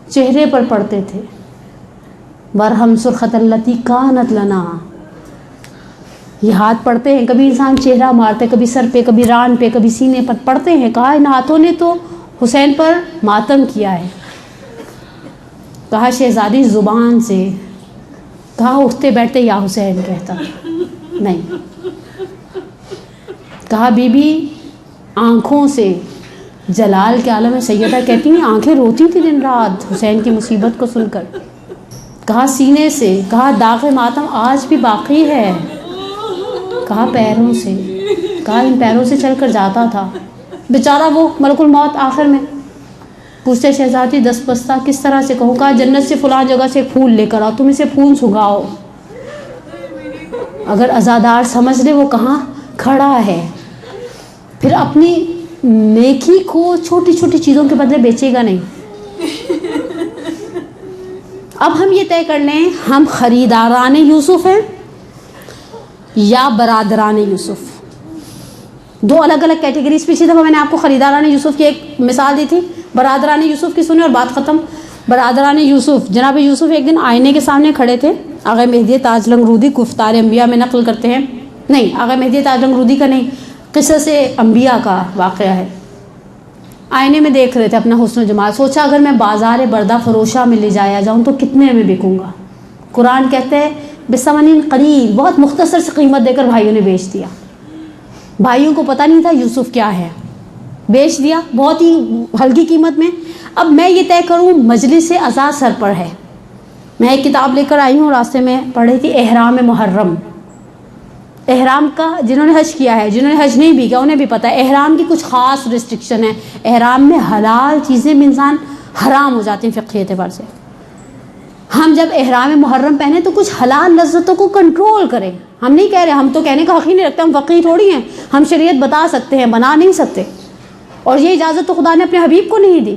چہرے پر پڑتے تھے. برہم سرخت اللتی کانت لنا, یہ ہاتھ پڑتے ہیں, کبھی انسان چہرہ مارتے, کبھی سر پہ, کبھی ران پہ, کبھی سینے پر پڑتے ہیں. کہا ان ہاتھوں نے تو حسین پر ماتم کیا ہے. کہا شہزادی زبان سے. کہا اٹھتے بیٹھتے یا حسین کہتا نہیں. کہا بی بی آنکھوں سے. جلال کے عالم میں سیدہ کہتی ہیں آنکھیں روتی تھی دن رات حسین کی مصیبت کو سن کر. کہا سینے سے. کہا داغ ماتم آج بھی باقی ہے. کہا پیروں سے. کہا ان پیروں سے چل کر جاتا تھا. بیچارہ وہ ملک الموت آخر میں پوچھتے شہزادی دست بستہ کس طرح سے کہوں؟ کہا جنت سے فلاں جگہ سے پھول لے کر آؤ, تم اسے پھول سنگھاؤ. اگر عزادار سمجھ لے وہ کہاں کھڑا ہے, پھر اپنی نیکی کو چھوٹی چھوٹی چیزوں کے بدلے بیچے گا نہیں. اب ہم یہ طے کر لیں ہم خریداران یوسف ہیں یا برادران یوسف. 2 الگ الگ کیٹیگریز. پچھلی دفعہ میں نے آپ کو خریداران یوسف کی ایک مثال دی تھی, برادران یوسف کی سنی اور بات ختم. برادران یوسف, جناب یوسف ایک دن آئینے کے سامنے کھڑے تھے. آغا مہدی تاج لنگرودی گفتار انبیاء میں نقل کرتے ہیں, نہیں آغا مہدی تاج لنگرودی کا نہیں, قصص انبیاء کا واقعہ ہے. آئینے میں دیکھ رہے تھے اپنا حسن و جمال. سوچا اگر میں بازار بردہ فروشہ میں لے جایا جاؤں تو کتنے میں بکوں گا؟ قرآن کہتے ہیں بثمن قلیل, بہت مختصر سے قیمت دے کر بھائیوں نے بیچ دیا. بھائیوں کو پتہ نہیں تھا یوسف کیا ہے، بیچ دیا بہت ہی ہلکی قیمت میں. اب میں یہ طے کروں مجلس عزا سر پر ہے. میں ایک کتاب لے کر آئی ہوں، راستے میں پڑھی تھی احرام محرم. احرام کا جنہوں نے حج کیا ہے، جنہوں نے حج نہیں بھی کیا انہیں بھی پتہ ہے احرام کی کچھ خاص ریسٹرکشن ہے. احرام میں حلال چیزیں بھی انسان حرام ہو جاتی ہیں فقہی اعتبار سے. ہم جب احرام محرم پہنے تو کچھ حلال لذتوں کو کنٹرول کریں. ہم نہیں کہہ رہے، ہم تو کہنے کا حق ہی نہیں رکھتے، ہم فقیہ تھوڑی ہیں، ہم شریعت بتا سکتے ہیں بنا نہیں سکتے. اور یہ اجازت تو خدا نے اپنے حبیب کو نہیں دی.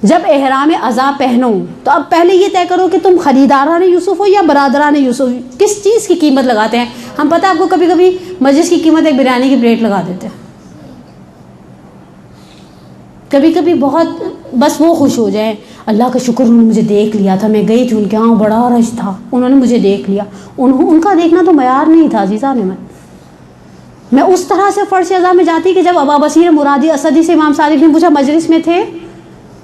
جب احرام عزا پہنو تو اب پہلے یہ طے کرو کہ تم خریداران یوسف ہو یا برادران یوسف، کس چیز کی قیمت لگاتے ہیں. ہم پتہ ہے آپ کو کبھی کبھی مجلس کی قیمت ایک بریانی کی پلیٹ لگا دیتے ہیں، کبھی کبھی بہت بس وہ خوش ہو جائیں، اللہ کا شکر انہوں نے مجھے دیکھ لیا تھا، میں گئی تھی ان کے ہاں بڑا رش تھا، انہوں نے مجھے دیکھ لیا. ان کا دیکھنا تو معیار نہیں تھا عزیزان من. میں اس طرح سے فرش عزا میں جاتی کہ جب ابا بصیر مرادی اسدی سے امام صادق نے پوچھا مجلس میں تھے،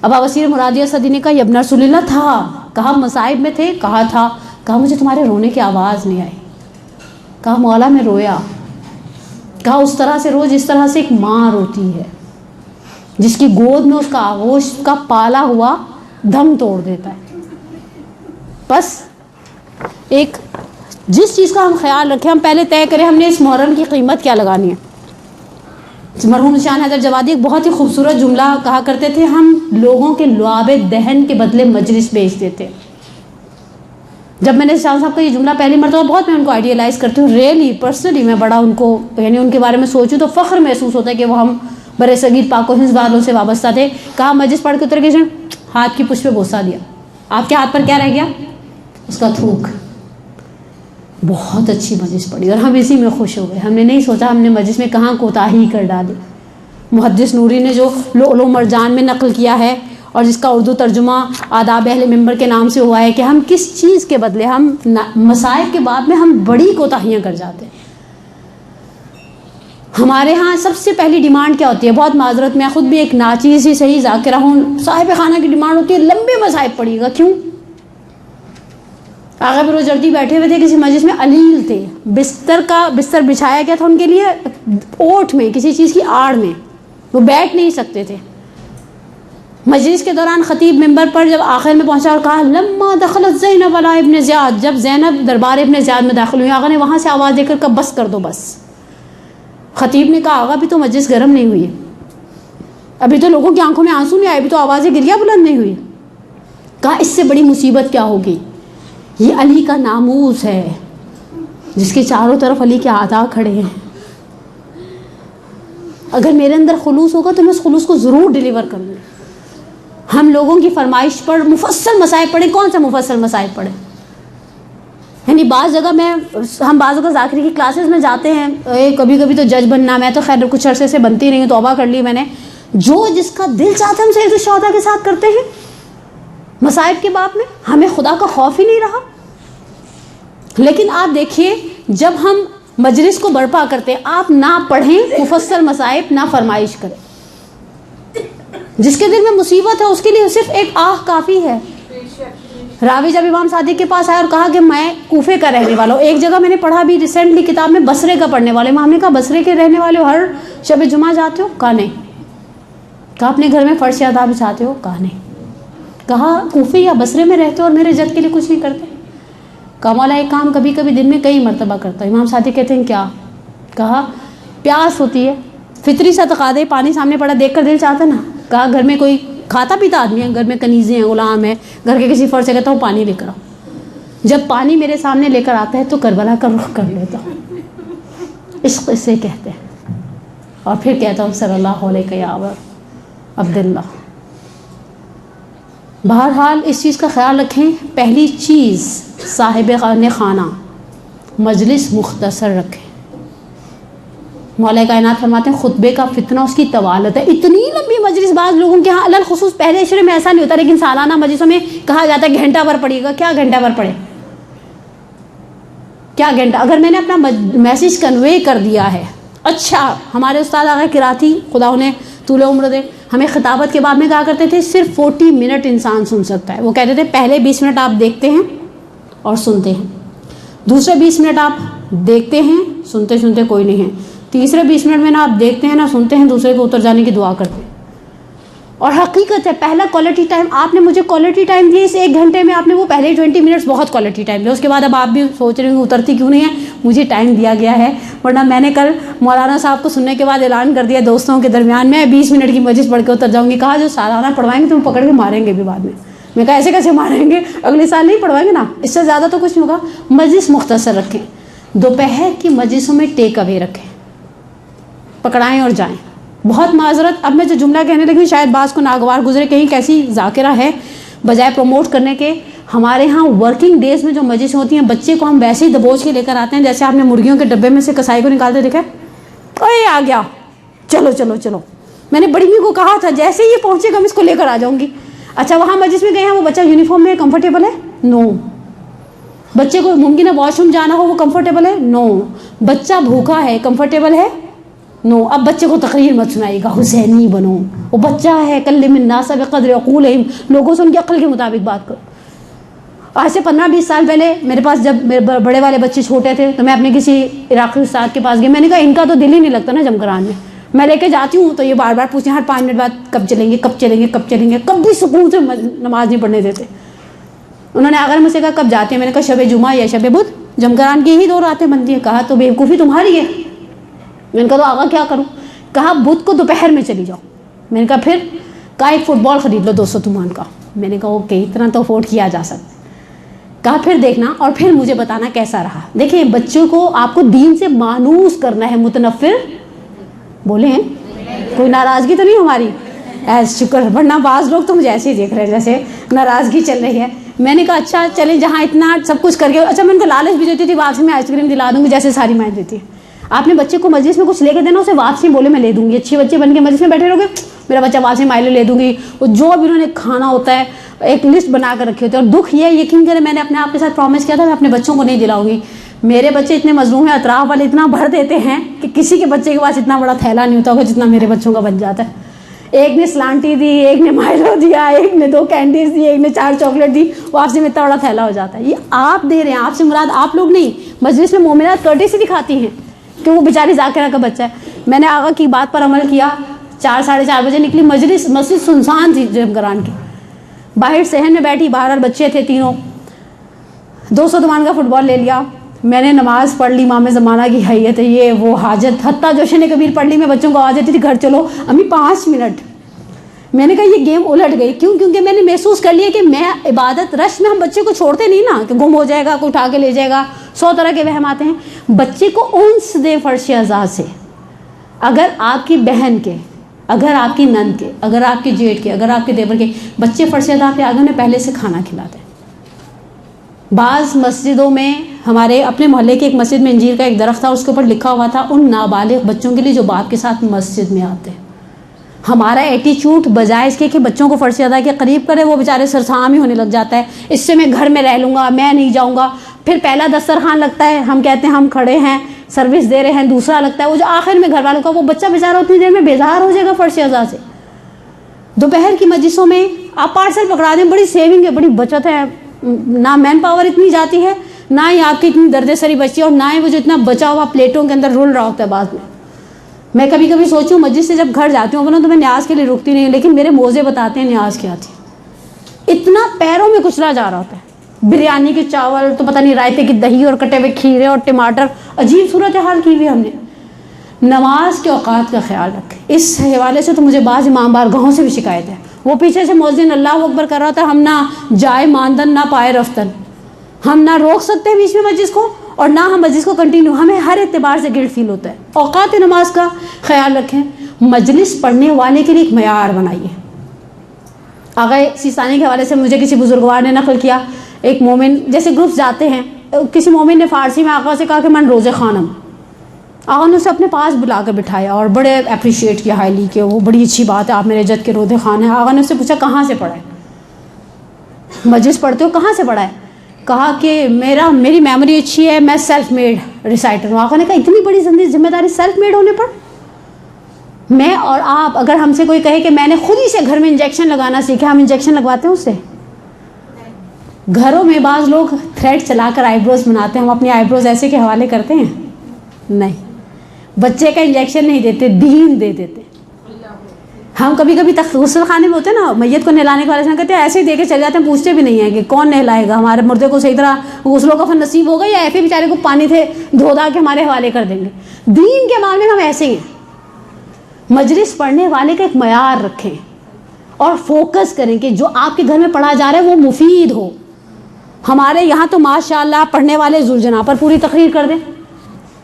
ابا بصیر مرادی اسدی نے کہا ابن رسول اللہ تھا. کہا مصائب میں تھے، کہا تھا. کہا مجھے تمہارے رونے کی آواز نہیں آئی. کہا مولا میں رویا. کہا اس طرح سے رو جس طرح سے ایک ماں روتی ہے، جس کی گود میں اس کا آغوش کا پالا ہوا دم توڑ دیتا ہے. بس ایک جس چیز کا ہم خیال رکھیں، ہم پہلے طے کریں ہم نے اس محرم کی قیمت کیا لگانی ہے. مرحوم شان حیدر جوادی ایک بہت ہی خوبصورت جملہ کہا کرتے تھے، ہم لوگوں کے لعاب دہن کے بدلے مجلس بیچ دیتے. جب میں نے شاہ صاحب کا یہ جملہ پہلی مرتبہ، بہت میں ان کو آئیڈیلائز کرتی ہوں، ریئلی پرسنلی میں بڑا ان کو یعنی ان کے بارے میں سوچوں تو فخر محسوس ہوتا ہے کہ وہ ہم برے صغیر پاک و ہند والوں سے وابستہ تھے. کہا مجلس پڑھ کے اتر کے ہاتھ کی پشت پہ بوسہ دیا. آپ کے ہاتھ پر کیا رہ گیا؟ اس کا تھوک. بہت اچھی مجلس پڑھی اور ہم اسی میں خوش ہو گئے. ہم نے نہیں سوچا ہم نے مجلس میں کہاں کوتاہی کر ڈالی. محدث نوری نے جو لؤلؤ مرجان میں نقل کیا ہے اور جس کا اردو ترجمہ آداب اہل منبر کے نام سے ہوا ہے کہ ہم کس چیز کے بدلے ہم مصائب کے بعد میں ہم بڑی کوتاہیاں کر جاتے ہیں. ہمارے ہاں سب سے پہلی ڈیمانڈ کیا ہوتی ہے؟ بہت معذرت میں خود بھی ایک ناچیز ہی صحیح ذاکرہ ہوں، صاحب خانہ کی ڈیمانڈ ہوتی ہے لمبے مصائب پڑھیے گا. کیوں؟ آغا پھر وہ جلدی بیٹھے ہوئے تھے کسی مجلس میں، علیل تھے، بستر بچھایا گیا تھا ان کے لیے اوٹ میں کسی چیز کی آڑ میں، وہ بیٹھ نہیں سکتے تھے. مجلس کے دوران خطیب منبر پر جب آخر میں پہنچا اور کہا لما دخلت زینب علی ابن زیاد، جب زینب دربار ابن زیاد میں داخل ہوئی، آغا نے وہاں سے آواز دے کر کہا بس کر دو بس. خطیب نے کہا آغا ابھی تو مجلس گرم نہیں ہوئی ہے، ابھی تو لوگوں کی آنکھوں میں آنسو نہیں آئے، ابھی تو آوازیں گریہ بلند نہیں ہوئی. کہا اس سے بڑی مصیبت کیا ہوگی، یہ علی کا ناموس ہے جس کے چاروں طرف علی کے اعداء کھڑے ہیں. اگر میرے اندر خلوص ہوگا تو میں اس خلوص کو ضرور ڈیلیور کروں گی. ہم لوگوں کی فرمائش پر مفصل مصائب پڑھیں. کون سے مفصل مصائب پڑھیں؟ یعنی بعض جگہ ہم بعض جگہ ذاکری کی کلاسز میں جاتے ہیں، کبھی کبھی تو جج بننا، میں تو خیر کچھ عرصے سے بنتی نہیں ہوں، توبہ کر لی میں نے. جو جس کا دل چاہتا ہے ہم سید الشہداء کے ساتھ کرتے ہیں. مصائب کے باب میں ہمیں خدا کا خوف ہی نہیں رہا. لیکن آپ دیکھیے جب ہم مجلس کو برپا کرتے ہیں، آپ نہ پڑھیں مفصل مصائب، نہ فرمائش کریں. جس کے دل میں مصیبت ہے اس کے لیے صرف ایک آہ کافی ہے. راوی جب امام صادق کے پاس آیا اور کہا کہ میں کوفے کا رہنے والا ہوں، ایک جگہ میں نے پڑھا بھی ریسنٹلی کتاب میں بصرے کا پڑھنے والے، ہم نے کہا بصرے کے رہنے والے ہو، ہر شب جمعہ جاتے ہو؟ کہا نہیں. کہا اپنے گھر میں فرش ادا بچھاتے ہو؟ کہا نہیں. کہا کوفے یا بصرے میں رہتے ہو اور میرے جد کے لیے کچھ نہیں کرتے؟ کہا مولا ایک کام کبھی کبھی دن میں کئی مرتبہ کرتا ہوں. امام صادق کہتے ہیں کیا؟ کہا پیاس ہوتی ہے، فطری سا تقاضے، پانی سامنے پڑا دیکھ کر دل چاہتا نا. کہا گھر میں کوئی کھاتا پیتا آدمی ہے، گھر میں کنیزیں ہیں، غلام ہے، گھر کے کسی فرد سے کہتا ہوں پانی لے کر آؤ. جب پانی میرے سامنے لے کر آتا ہے تو کربلا کا رخ کر لیتا ہوں. عشق اسے کہتے ہیں. اور پھر کہتا ہوں صلی اللہ علیہ یا عبداللہ. بہرحال اس چیز کا خیال رکھیں، پہلی چیز صاحب خانہ مجلس مختصر رکھیں. مولا کائنات فرماتے ہیں خطبے کا فتنہ اس کی طوالت ہے. اتنی لمبی مجلس بعض لوگوں کے ہاں علل خصوص پہلے عشرے میں ایسا نہیں ہوتا، لیکن سالانہ مجلسوں میں کہا جاتا ہے گھنٹہ بھر پڑھیے گا. کیا گھنٹہ بھر پڑھے؟ کیا گھنٹہ؟ اگر میں نے اپنا میسیج کنوے کر دیا ہے. اچھا ہمارے استاد آغا کراتی خدا انہیں طول عمر دے، ہمیں خطابت کے بعد میں کہا کرتے تھے صرف 40 منٹ انسان سن سکتا ہے. وہ کہتے تھے پہلے 20 منٹ آپ دیکھتے ہیں اور سنتے ہیں، دوسرے 20 منٹ آپ دیکھتے ہیں، سنتے کوئی نہیں ہے، تیسرے 20 منٹ میں نہ آپ دیکھتے ہیں نہ سنتے ہیں، دوسرے کو اتر جانے کی دعا کرتے ہیں. اور حقیقت ہے پہلا کوالٹی ٹائم آپ نے مجھے کوالٹی ٹائم دیا اس 1 گھنٹے میں، آپ نے وہ پہلے 20 منٹس بہت کوالٹی ٹائم دیا. اس کے بعد اب آپ بھی سوچ رہے ہوں اترتی کیوں نہیں ہے، مجھے ٹائم دیا گیا ہے. ورنہ میں نے کل مولانا صاحب کو سننے کے بعد اعلان کر دیا دوستوں کے درمیان میں 20 منٹ کی مجلس پڑھ کے اتر جاؤں گی. کہا جو سالانہ پڑھوائیں گے تم پکڑ کے ماریں گے بھی بعد میں. میں کہا ایسے کیسے ماریں گے، اگلے سال نہیں پڑھوائیں گے نا، اس سے زیادہ تو کچھ نہیں ہوگا. مجلس مختصر رکھیں، دوپہر کی مجلسوں میں ٹیک اوے رکھیں، پکڑائیں اور جائیں. بہت معذرت، اب میں جو جملہ کہنے لگی شاید بعض کو ناگوار گزرے، کہیں کیسی ذاکرہ ہے. بجائے پروموٹ کرنے کے ہمارے ہاں ورکنگ ڈیز میں جو مجلسیں ہوتی ہیں بچے کو ہم ویسے ہی دبوچ کے لے کر آتے ہیں جیسے آپ نے مرغیوں کے ڈبے میں سے کسائی کو نکالتے دیکھا، اوے آ گیا، چلو چلو چلو. میں نے بڑی می کو کہا تھا جیسے ہی یہ پہنچے گا میں اس کو لے کر آ جاؤں گی. اچھا وہاں مجلس میں گئے ہیں، وہ بچہ یونیفارم میں کمفرٹیبل ہے؟ نو. بچے کو ممکن ہے واش روم جانا ہو، وہ کمفرٹیبل ہے؟ نو. بچہ بھوکا ہے، کمفرٹیبل ہے؟ نو. اب بچے کو تقریر مت سنائیے گا، حسینی بنو، وہ بچہ ہے، کلم الناس بقدر عقولہم، لوگوں سے ان کی عقل کے مطابق بات کرو. آج سے 15-20 سال پہلے میرے پاس جب میرے بڑے والے بچے چھوٹے تھے تو میں اپنے کسی عراقی استاد کے پاس گئی. میں نے کہا ان کا تو دل ہی نہیں لگتا نا جمکران میں لے کے جاتی ہوں تو یہ بار بار پوچھیں ہر 5 منٹ بعد کب چلیں گے کب چلیں گے کب چلیں گے، کبھی سکون سے نماز نہیں پڑھنے دیتے. انہوں نے آگر مجھ سے کہا کب جاتے ہیں، میں نے کہا شب جمعہ یا شب بدھ، جمکران کی ہی 2 راتیں بنتی ہیں. کہا تو بیوقوفی تمہاری ہے. میں نے کہا تو آگا کیا کروں؟ کہا بدھ کو دوپہر میں چلی جاؤ. میں نے کہا پھر؟ کہا ایک فٹ بال خرید لو 200 تومان کا. میں نے کہا اوکے اتنا تو افورڈ کیا جا سکتا. کہا پھر دیکھنا اور پھر مجھے بتانا کیسا رہا. دیکھیں بچوں کو آپ کو دین سے مانوس کرنا ہے، متنفر بولے ہیں. کوئی ناراضگی تو نہیں ہماری؟ ایس شکر، ورنہ بعض لوگ تو مجھے ایسے ہی دیکھ رہے ہیں جیسے ناراضگی چل رہی ہے. میں نے کہا اچھا چلیں جہاں اتنا سب کچھ کر کے، اچھا میں ان کو لالچ بھی دیتی تھی واپسی میں آئس کریم دلا دوں گی جیسے ساری مائیں دیتی ہیں. آپ نے بچے کو مجلس میں کچھ لے کے دینا، اسے واپسی بولے میں لے دوں گی. اچھے بچے بن کے مجلس میں بیٹھے رہو گے، میرا بچہ واپسی مائلے لے دوں گی. وہ جو بھی انہوں نے کھانا ہوتا ہے ایک لسٹ بنا کر رکھی ہوتی ہے. اور دکھ یہ یقین کرے میں نے اپنے آپ کے ساتھ پرومس کیا تھا میں اپنے بچوں کو نہیں دلاؤں گی. میرے بچے اتنے مظلوم ہیں، اطراف والے اتنا بھر دیتے ہیں کہ کسی کے بچے کے پاس اتنا بڑا تھیلا نہیں ہوتا ہوگا جتنا میرے بچوں کا بن جاتا ہے. ایک نے سلانٹی دی، ایک نے مائلو دیا، ایک نے 2 کینڈیز دی، ایک نے 4 چاکلیٹ دی، واپسی میں اتنا بڑا تھیلا ہو جاتا ہے. یہ آپ دے رہے ہیں، آپ سے مراد آپ لوگ نہیں. مجلس میں مومنات کورٹیسی دکھاتی ہیں کہ وہ بیچاری ذاکرہ کا بچہ ہے. میں نے آقا کی بات پر عمل کیا. 4 ساڑھے 4 بجے نکلی، مسجد سنسان تھی جمکران کی. باہر صحن میں بیٹھی، باہر بچے تھے تینوں. 200 تومان کا فٹ بال لے لیا. میں نے نماز پڑھ لی، امام زمانہ کی حیت ہے یہ وہ حاجت، حتیٰ جوشن کبیر پڑھ لی. میں بچوں کو آواز دیتی تھی گھر چلو امی 5 منٹ. میں نے کہا یہ گیم الٹ گئی. کیوں؟ کیونکہ میں نے محسوس کر لیا کہ میں عبادت رش میں ہم بچے کو چھوڑتے نہیں نا کہ گم ہو جائے گا، کوئی اٹھا کے لے جائے گا، 100 طرح کے وہم آتے ہیں. بچے کو انس دے فرش اعضاء سے. اگر آپ کی بہن کے، اگر آپ کی نند کے، اگر آپ کے جیٹ کے، اگر آپ کے دیور کے بچے فرش اعضاء پہ آگے انہیں پہلے سے کھانا کھلاتے ہیں. بعض مسجدوں میں، ہمارے اپنے محلے کی ایک مسجد میں انجیر کا ایک درخت تھا، اس کے اوپر لکھا ہوا تھا ان نابالغ بچوں کے لیے جو باپ کے ساتھ مسجد میں آتے ہیں. ہمارا ایٹیچیوڈ بجائے اس کے کہ بچوں کو فرش ادا کے قریب کرے، وہ بیچارے سرسام ہی ہونے لگ جاتا ہے. اس سے میں گھر میں رہ لوں گا، میں نہیں جاؤں گا. پھر پہلا دسترخوان لگتا ہے، ہم کہتے ہیں ہم کھڑے ہیں سروس دے رہے ہیں. دوسرا لگتا ہے وہ جو آخر میں گھر والوں کا، وہ بچہ بیچارہ اتنی دیر میں بیزار ہو جائے گا فرش ادا سے. دوپہر کی مجلسوں میں آپ پارسل پکڑا دیں، بڑی سیونگ ہے، بڑی بچت ہے. نہ مین پاور اتنی جاتی ہے، نہ ہی آپ کی اتنی درد سری بچتی ہے، اور نہ ہی وہ جو اتنا بچا ہوا پلیٹوں کے اندر رول رہا ہوتا ہے. بعد میں کبھی کبھی سوچوں مسجد سے جب گھر جاتی ہوں بولوں تو میں نیاز کے لیے رکتی نہیں، لیکن میرے موزے بتاتے ہیں نیاز کیا تھی. اتنا پیروں میں کچلا جا رہا ہوتا ہے. بریانی کے چاول تو پتہ نہیں، رائتے کی دہی اور کٹے ہوئے کھیرے اور ٹماٹر، عجیب صورت حال کی ہوئی ہم نے. نماز کے اوقات کا خیال رکھیں. اس حوالے سے تو مجھے بعض امام بارگاہوں سے بھی شکایت ہے. وہ پیچھے سے مؤذن اللہ اکبر کر رہا تھا، ہم نہ جائے ماندن نہ پائے رفتن، ہم نہ روک سکتے بیچ میں مجلس کو اور نہ ہم مجلس کو کنٹینیو. ہمیں ہر اعتبار سے گلٹ فیل ہوتا ہے. اوقات نماز کا خیال رکھیں. مجلس پڑھنے والے کے لیے ایک معیار بنائیے. آقا سیستانی کے حوالے سے مجھے کسی بزرگوار نے نقل کیا، ایک مومن جیسے گروپس جاتے ہیں، کسی مومن نے فارسی میں آقا سے کہا کہ میں روزے خانم. آقا نے اسے اپنے پاس بلا کر بٹھایا اور بڑے اپریشیٹ کیا ہائیلی کہ وہ بڑی اچھی بات ہے، آپ میرے جد کے روزے خان ہیں. آقا نے اس سے پوچھا کہاں سے پڑھا ہے، مجلس پڑھتے ہو کہاں سے پڑھا ہے؟ کہا کہ میری میموری اچھی ہے، میں سیلف میڈ ریسائٹر ہوں. آقا نے کہا اتنی بڑی زندگی ذمہ داری سیلف میڈ ہونے پر؟ میں اور آپ اگر ہم سے کوئی کہے کہ میں نے خود ہی سے گھر میں انجیکشن لگانا سیکھا، ہم انجیکشن لگواتے ہیں اس سے؟ گھروں میں بعض لوگ تھریڈ چلا کر آئی بروز بناتے ہیں، ہم اپنی آئی بروز ایسے کے حوالے کرتے ہیں؟ نہیں. بچے کا انجیکشن نہیں دیتے، دین دے دیتے. ہم کبھی کبھی غسل خانے میں ہوتے ہیں نا، میت کو نہلانے کے والے سے کہتے ہیں ایسے ہی دے کے چل جاتے ہیں، پوچھتے بھی نہیں ہیں کہ کون نہلائے گا، ہمارے مردے کو صحیح طرح غسل و کفن نصیب ہوگا یا ایسے بیچارے کو پانی سے دھو دھا کے ہمارے حوالے کر دیں گے. دین کے معاملے میں ہم ایسے ہی ہیں. مجلس پڑھنے والے کا ایک معیار رکھیں اور فوکس کریں کہ جو آپ کے گھر میں پڑھا جا رہا ہے وہ مفید ہو. ہمارے یہاں تو ماشاءاللہ پڑھنے والے ذوالجناح پر پوری تقریر کر دیں.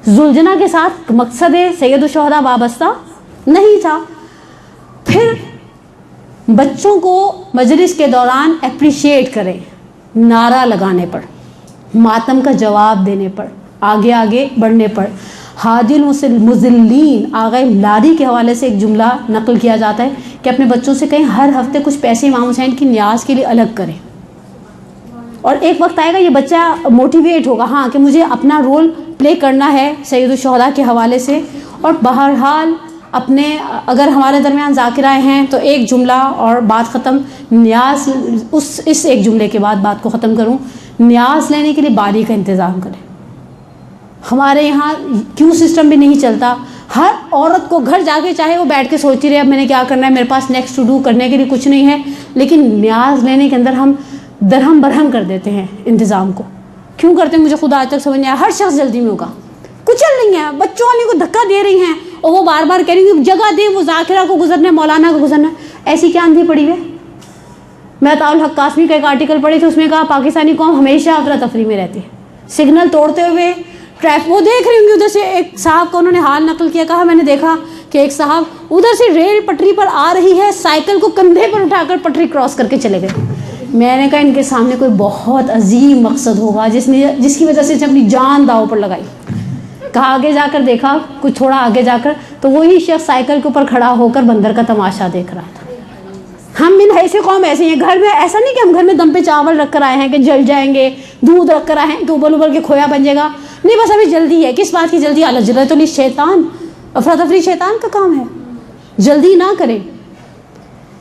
ذوالجناح کے ساتھ مقصد سید الشہداء وابستہ نہیں تھا. پھر بچوں کو مجلس کے دوران اپریشیٹ کریں، نعرہ لگانے پر، ماتم کا جواب دینے پر، آگے آگے بڑھنے پر. ہادی المذلین آغا لاری کے حوالے سے ایک جملہ نقل کیا جاتا ہے کہ اپنے بچوں سے کہیں ہر ہفتے کچھ پیسے امام حسین کی نیاز کے لیے الگ کریں، اور ایک وقت آئے گا یہ بچہ موٹیویٹ ہوگا ہاں کہ مجھے اپنا رول پلے کرنا ہے سید الشہداء کے حوالے سے. اور بہرحال اپنے اگر ہمارے درمیان ذاکرائیں ہیں تو ایک جملہ اور بات ختم. نیاز اس ایک جملے کے بعد بات کو ختم کروں. نیاز لینے کے لیے باری کا انتظام کریں. ہمارے یہاں کیوں سسٹم بھی نہیں چلتا. ہر عورت کو گھر جا کے چاہے وہ بیٹھ کے سوچتی رہے اب میں نے کیا کرنا ہے، میرے پاس نیکسٹ ٹو ڈو کرنے کے لیے کچھ نہیں ہے، لیکن نیاز لینے کے اندر ہم درہم برہم کر دیتے ہیں انتظام کو. کیوں کرتے ہیں مجھے خود آج تک سمجھ نہیں آیا. ہر شخص جلدی میں ہوگا، کچھ چل نہیں ہے، بچوں والے کو دھکا دے رہی ہیں اور وہ بار بار کہہ رہی ہیں جگہ دیں، وہ ذاکرہ کو گزرنا ہے، مولانا کو گزرنا ہے. ایسی کیا اندھی پڑی ہے. میں عطاء الحق قاسمی کا ایک آرٹیکل پڑھی تھی، اس میں کہا پاکستانی قوم ہمیشہ افراتفری میں رہتی ہے. سگنل توڑتے ہوئے وہ دیکھ رہی ہوں گی ادھر سے ایک صاحب کا انہوں نے حال نقل کیا، کہا میں نے دیکھا کہ ایک صاحب ادھر سے ریل پٹری پر آ رہی ہے، سائیکل کو کندھے پر اٹھا کر پٹری کراس کر کے چلے گئے. میں نے کہا ان کے سامنے کوئی بہت عظیم مقصد ہوگا جس کی وجہ سے اپنی جان داؤ پر لگائی. کہا آگے جا کر دیکھا کچھ تھوڑا آگے جا کر تو وہی شخص سائیکل کے اوپر کھڑا ہو کر بندر کا تماشا دیکھ رہا تھا. ہم ان ایسے قوم ایسے ہیں. گھر میں ایسا نہیں کہ ہم گھر میں دم پہ چاول رکھ کر آئے ہیں کہ جل جائیں گے، دودھ رکھ کر آئے ہیں کہ ابل ابل کے کھویا بن جائے گا. نہیں، بس ابھی جلدی ہے. کس بات کی جلدی؟ الجلۃ للشیطان، افراتفری شیطان کا کام ہے. جلدی نہ کریں.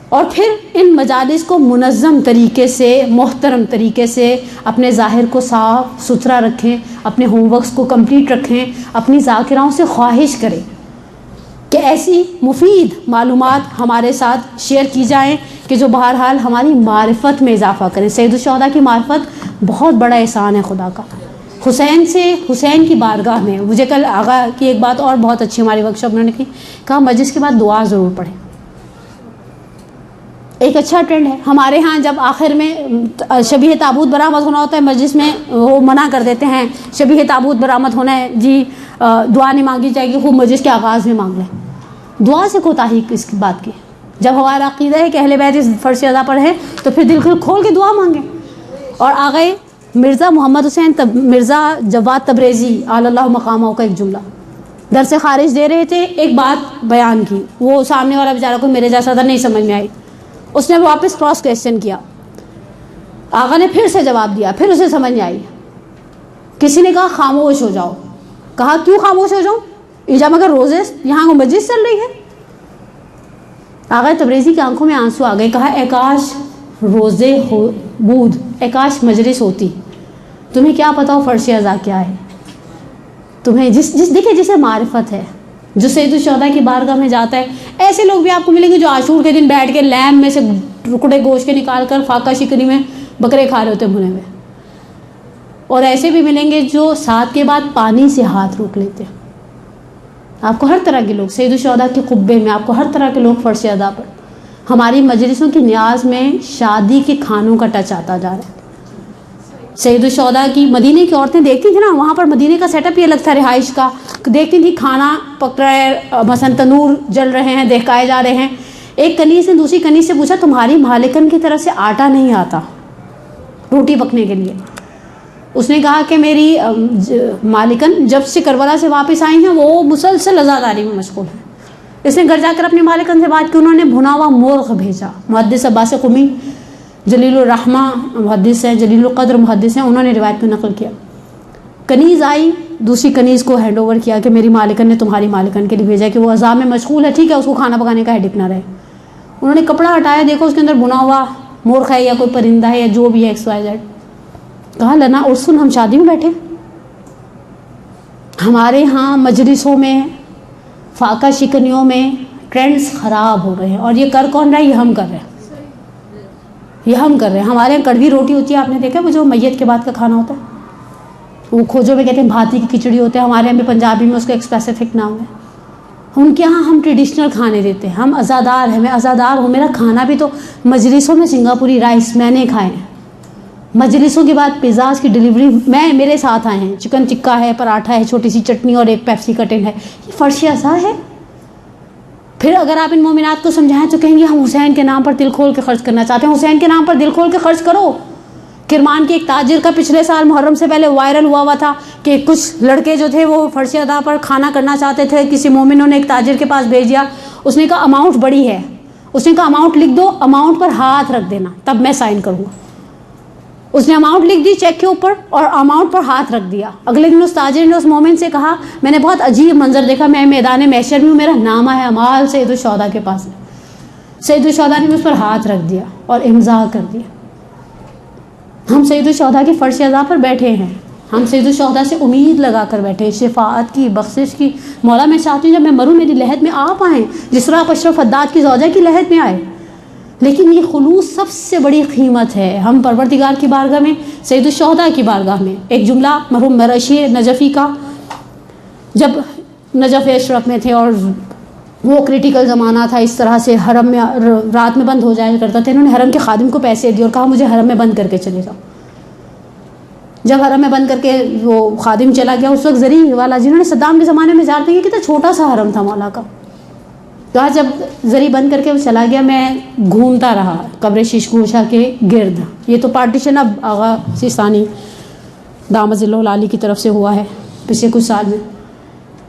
اور پھر ان مجالس کو منظم طریقے سے، محترم طریقے سے اپنے ظاہر کو صاف ستھرا رکھیں، اپنے ہوم ورکس کو کمپلیٹ رکھیں، اپنی ذاکراؤں سے خواہش کریں کہ ایسی مفید معلومات ہمارے ساتھ شیئر کی جائیں کہ جو بہرحال ہماری معرفت میں اضافہ کریں. سید الشہداء کی معرفت بہت بڑا احسان ہے خدا کا. حسین کی بارگاہ میں مجھے کل آغا کی ایک بات اور بہت اچھی ہماری ورکشاپ میں نے کی، کہا مجلس کے بعد دعا ضرور پڑھیں. ایک اچھا ٹرینڈ ہے ہمارے ہاں. جب آخر میں شبیہ تابوت برآمد ہونا ہوتا ہے مجلس میں وہ منع کر دیتے ہیں شبیہ تابوت برآمد ہونا ہے جی، دعا نہیں مانگی جائے گی، خوب مجلس کے آغاز میں مانگ لیں. دعا سے کوتاہی اس بات کی. جب ہمارا عقیدہ ہے کہ اہل بیت اس فرض ادا پر ہے تو پھر دل کھول کے دعا مانگیں. اور آگئے مرزا محمد حسین مرزا جواد تبریزی اعلی اللہ مقامہ کا ایک جملہ درس خارج دے رہے تھے، ایک بات بیان کی، وہ سامنے والا بیچارہ کو میرے جیسا تھا، نہیں سمجھ میں آئی. اس نے واپس کراس کویسچن کیا، آقا نے پھر سے جواب دیا، پھر اسے سمجھ نہیں آئی. کسی نے کہا خاموش ہو جاؤ. کہا کیوں خاموش ہو جاؤں؟ جب مگر روزے یہاں مجلس چل رہی ہے. آقا تبریزی کی آنکھوں میں آنسو آ گئے. کہا اے کاش روزے بود، اے کاش مجلس ہوتی. تمہیں کیا پتا ہو فرش اذا کیا ہے. تمہیں دیکھیں جسے معرفت ہے، جو سید الشہداء کی بارگاہ میں جاتا ہے. ایسے لوگ بھی آپ کو ملیں گے جو عاشور کے دن بیٹھ کے لیمب میں سے ٹکڑے گوشت کے نکال کر فاقہ شکنی میں بکرے کھا رہے ہوتے بھنے ہوئے. اور ایسے بھی ملیں گے جو ساتھ کے بعد پانی سے ہاتھ روک لیتے. آپ کو ہر طرح کے لوگ سید الشہداء کے قبے میں، آپ کو ہر طرح کے لوگ فرش ادا پر. ہماری مجلسوں کی نیاز میں شادی کے کھانوں کا ٹچ آتا جا رہا ہے. سید الشہداء کی مدینے کی عورتیں دیکھتی تھیں نا، وہاں پر مدینے کا سیٹ اپ ہی الگ تھا رہائش کا. دیکھتی تھی کھانا پک رہا ہے، مثلا تنور جل رہے ہیں، دہکائے جا رہے ہیں. ایک کنیز نے دوسری کنیز سے پوچھا تمہاری مالکن کی طرف سے آٹا نہیں آتا روٹی پکنے کے لیے؟ اس نے کہا کہ میری مالکن جب سے کربلا سے واپس آئی ہیں وہ مسلسل عزاداری میں مشغول ہیں. اس نے گھر جا کر اپنی مالکن سے بات کی، انہوں نے بھنا ہوا مرغ بھیجا. محدث عباس قمی جلیل الرحمہ محدث ہیں، جلیل القدر محدث ہیں، انہوں نے روایت میں نقل کیا. کنیز آئی، دوسری کنیز کو ہینڈ اوور کیا کہ میری مالکن نے تمہاری مالکن کے لیے بھیجا کہ وہ عزا میں مشغول ہے، ٹھیک ہے اس کو کھانا پکانے کا ہیڈک نہ رہے. انہوں نے کپڑا ہٹایا، دیکھو اس کے اندر بھنا ہوا مرغ ہے یا کوئی پرندہ ہے یا جو بھی ہے ایکس وائی زیڈ. کہا لنا ارسن، ہم شادی میں بیٹھے. ہمارے ہاں مجلسوں میں فاقہ شکنیوں میں ٹرینڈز خراب ہو رہے ہیں، اور یہ کر کون رہا ہے؟ یہ ہم کر رہے ہیں، یہ ہم کر رہے ہیں. ہمارے یہاں کڑوی روٹی ہوتی ہے، آپ نے دیکھا وہ جو میت کے بعد کا کھانا ہوتا ہے، وہ کھوجوں میں کہتے ہیں بھاتی کی کھچڑی ہوتے ہیں، ہمارے یہاں بھی پنجابی میں اس کا ایک اسپیسیفک نام ہے. ان کے یہاں ہم ٹریڈیشنل کھانے دیتے ہیں، ہم عزادار ہیں، میں عزادار ہوں، میرا کھانا بھی تو مجلسوں میں سنگاپوری رائس میں نے کھائے ہیں، مجلسوں کے بعد پیزاز کی ڈلیوری میرے ساتھ آئے ہیں، چکن ٹکا ہے، پراٹھا ہے، چھوٹی سی چٹنی اور ایک پیپسی کا ٹن ہے، یہ فرش عزا ہے. پھر اگر آپ ان مومنات کو سمجھائیں تو کہیں گے ہم حسین کے نام پر دل کھول کے خرچ کرنا چاہتے ہیں. حسین کے نام پر دل کھول کے خرچ کرو. کرمان کے ایک تاجر کا پچھلے سال محرم سے پہلے وائرل ہوا تھا کہ کچھ لڑکے جو تھے وہ فرش ادا پر کھانا کرنا چاہتے تھے، کسی مومنوں نے ایک تاجر کے پاس بھیج دیا، اس نے کہا اماؤنٹ بڑی ہے، اس نے کہا اماؤنٹ لکھ دو، اماؤنٹ پر ہاتھ رکھ دینا تب میں سائن کروں گا. اس نے اماؤنٹ لکھ دی چیک کے اوپر اور اماؤنٹ پر ہاتھ رکھ دیا. اگلے دن اس تاجر نے اس مومن سے کہا میں نے بہت عجیب منظر دیکھا، میں میدان محشر میں ہوں، میرا نامہ ہے امال سید الشہداء کے پاس. سید الشہداء نے اس پر ہاتھ رکھ دیا اور امضا کر دیا. ہم سید الشہداء کے فرش ادا پر بیٹھے ہیں، ہم سید الشہداء سے امید لگا کر بیٹھے ہیں، شفاعت کی، بخشش کی. مولا میں چاہتی ہوں جب میں مروں میری لحد میں آپ آئیں جس طرح آپ اشرف حداد کی زوجہ کی لحد میں آئے. لیکن یہ خلوص سب سے بڑی قیمت ہے. ہم پروردگار کی بارگاہ میں، سید الشہداء کی بارگاہ میں، ایک جملہ مرحوم مرشی نجفی کا جب نجف اشرف میں تھے اور وہ کرٹیکل زمانہ تھا، اس طرح سے حرم میں رات میں بند ہو جایا کرتا تھا، انہوں نے حرم کے خادم کو پیسے دیے اور کہا مجھے حرم میں بند کر کے چلے جاؤ. جب حرم میں بند کر کے وہ خادم چلا گیا، اس وقت زری والا جنہوں نے صدام کے زمانے میں جانتے ہیں کتنا چھوٹا سا حرم تھا مولا کا، کہا جب زری بند کر کے وہ چلا گیا میں گھومتا رہا قبر شیش گوشہ کے گرد. یہ تو پارٹیشن اب آغا سیستانی دامت ظلہ العالی کی طرف سے ہوا ہے پچھلے کچھ سال میں.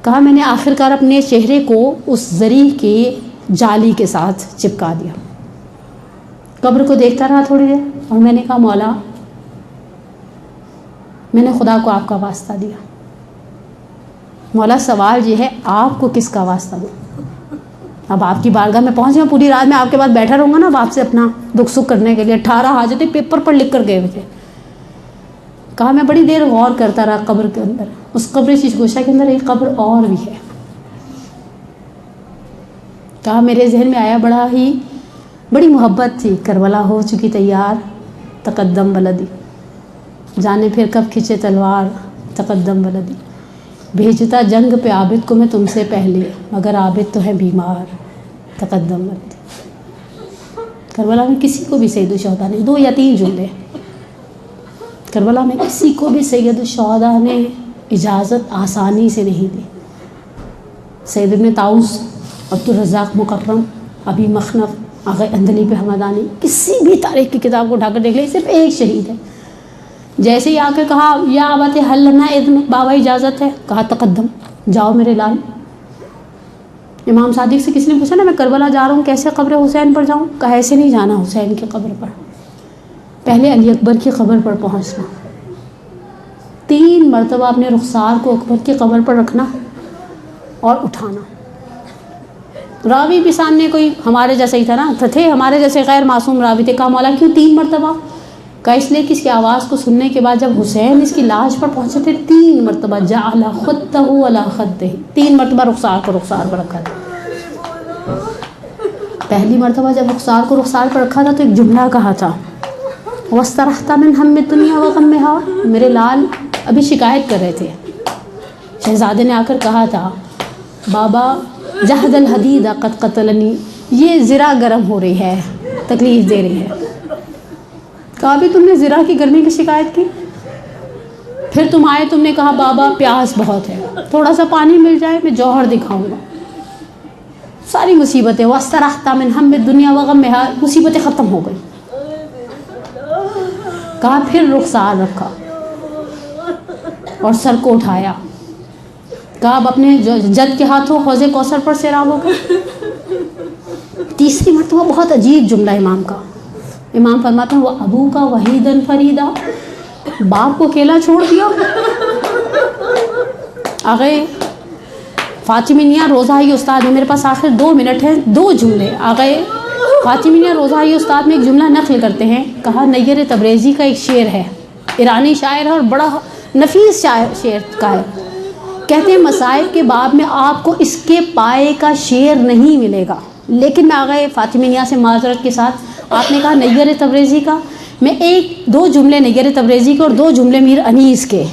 کہا میں نے آخر کار اپنے چہرے کو اس زری کے جالی کے ساتھ چپکا دیا، قبر کو دیکھتا رہا تھوڑی دیر اور میں نے کہا مولا میں نے خدا کو آپ کا واسطہ دیا. مولا سوال یہ ہے آپ کو کس کا واسطہ دوں؟ اب آپ کی بارگاہ میں پہنچ گیا، پوری رات میں آپ کے بعد بیٹھا رہوں گا نا اب آپ سے اپنا دکھ سکھ کرنے کے لیے. 18 حاجتیں پیپر پر لکھ کر گئے ہوئے تھے. کہا میں بڑی دیر غور کرتا رہا قبر کے اندر. اس قبر شیش گوشہ کے اندر ایک قبر اور بھی ہے. کہا میرے ذہن میں آیا بڑی محبت تھی. کربلا ہو چکی تیار، تقدم بلدی، جانے پھر کب کھینچے تلوار، تقدم بلدی، بھیجتا جنگ پہ عابد کو میں تم سے پہلے، مگر عابد تو ہے بیمار، تقدم بلدی. کربلا میں کسی کو بھی سید الشہداء نے 2 یا 3 جملے، کربلا میں کسی کو بھی سید الشہداء نے اجازت آسانی سے نہیں دی. سید ابن طاؤس، عبدالرزاق مکرم، ابی مخنف، آغا اندلی پہ حمدانی، کسی بھی تاریخ کی کتاب کو اٹھا کر دیکھ لیں صرف ایک شہید ہے. جیسے ہی آ کے کہا یا ابت حل لنا اذن، بابا اجازت ہے، کہا تقدم، جاؤ میرے لال. امام صادق سے کسی نے پوچھا نا میں کربلا جا رہا ہوں کیسے قبر حسین پر جاؤں؟ کہا ایسے نہیں جانا حسین کی قبر پر، پہلے علی اکبر کی قبر پر پہنچنا، 3 مرتبہ اپنے رخسار کو اکبر کی قبر پر رکھنا اور اٹھانا. راوی بھی سامنے کوئی ہمارے جیسا ہی تھا نا، تھے ہمارے جیسے غیر معصوم راوی تھے. کہا مولا کیوں 3 مرتبہ؟ کہا اس لیے کہ اس کی آواز کو سننے کے بعد جب حسین اس کی لاش پر پہنچے تھے 3 مرتبہ جعل خطہ علی خدہ، 3 مرتبہ رخسار کو رخسار پر رکھا تھا. پہلی مرتبہ جب رخسار کو رخسار پر رکھا تھا تو ایک جملہ کہا تھا وَاسْتَرَحْتَ مِنْ هَمِّ الدُّنْيَا وَغَمِّهَا. میرے لال ابھی شکایت کر رہے تھے، شہزادے نے آ کر کہا تھا بابا جہد الحدید قد قتلنی، یہ زرہ گرم ہو رہی ہے، تکلیف دے رہی ہے. کہا بھی تم نے زرہ کی گرمی کی شکایت کی، پھر تم آئے تم نے کہا بابا پیاس بہت ہے، تھوڑا سا پانی مل جائے میں جوہر دکھاؤں گا. ساری مصیبتیں وَاسْتَرَحْتَ مِنْ هَمِّ الدُّنْيَا وَغَمِّهَا، مصیبتیں ختم ہو گئی. کہا پھر رخسار رکھا اور سر کو اٹھایا. کہا اب اپنے جد کے ہاتھوں حوض کوثر پر سیراب ہو گئے. تیسری مرتبہ بہت عجیب جملہ امام کا. امام فرماتے ہیں وہ ابو کا وحیدن فریدا، باپ کو اکیلا چھوڑ دیا. آگے فاطمیہ روزائی استاد میں، میرے پاس آخر 2 منٹ ہیں، 2 جملے. آگے فاطمیہ روزائی استاد میں ایک جملہ نقل کرتے ہیں. کہا نیر تبریزی کا ایک شعر ہے، ایرانی شاعر ہے اور بڑا نفیس شعر کا ہے. کہتے ہیں مصائب کے باب میں آپ کو اس کے پائے کا شعر نہیں ملے گا، لیکن میں آغا فاطمی نیاز سے معذرت کے ساتھ، آپ نے کہا نیر تبریزی کا، میں دو جملے نیر تبریزی کے اور 2 جملے میر انیس کے،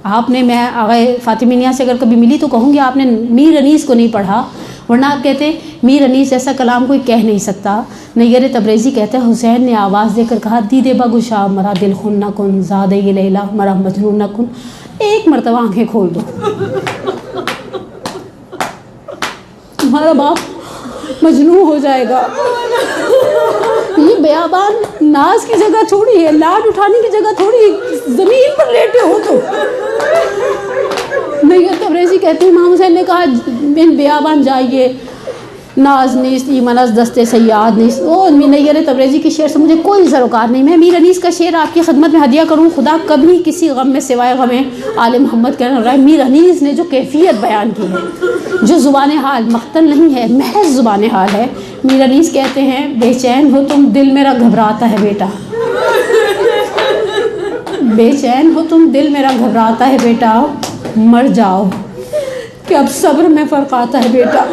آپ نے، میں آغا فاطمی نیاز سے اگر کبھی ملی تو کہوں گی آپ نے میر انیس کو نہیں پڑھا، ورنہ آپ کہتے میر انیس ایسا کلام کوئی کہہ نہیں سکتا۔ نیر تبریزی کہتے ہیں حسین نے آواز دے کر کہا دیدے بگشا مرا دل خون نہ کن، زادے یہ لیلا مرا مجنون نہ کن، ایک مرتبہ آنکھیں کھول دو، تمہارا باپ مجنون ہو جائے گا۔ یہ بیابان ناز کی جگہ تھوڑی ہے، لاڈ اٹھانے کی جگہ تھوڑی ہے، زمین پر لیٹے ہو تو۔ نیر تبریزی کہتے ہیں امام حسین نے کہا بن بیابان جائیے، ناز نیست ایمن از دست سیاد نیست۔ وہ نیر تبریزی کے شعر سے مجھے کوئی سروکار نہیں، میں میر انیس کا شعر آپ کی خدمت میں ہدیہ کروں، خدا کبھی کسی غم میں سوائے غم آل محمد کہنا رہا ہے۔ میر انیس نے جو کیفیت بیان کی ہے، جو زبان حال مقتل نہیں ہے، محض زبان حال ہے۔ میر انیس کہتے ہیں بے چین ہو تم دل میرا گھبراتا ہے بیٹا، بے چین ہو تم دل میرا گھبراتا ہے بیٹا، مر جاؤ کہ اب صبر میں فرق آتا ہے بیٹا۔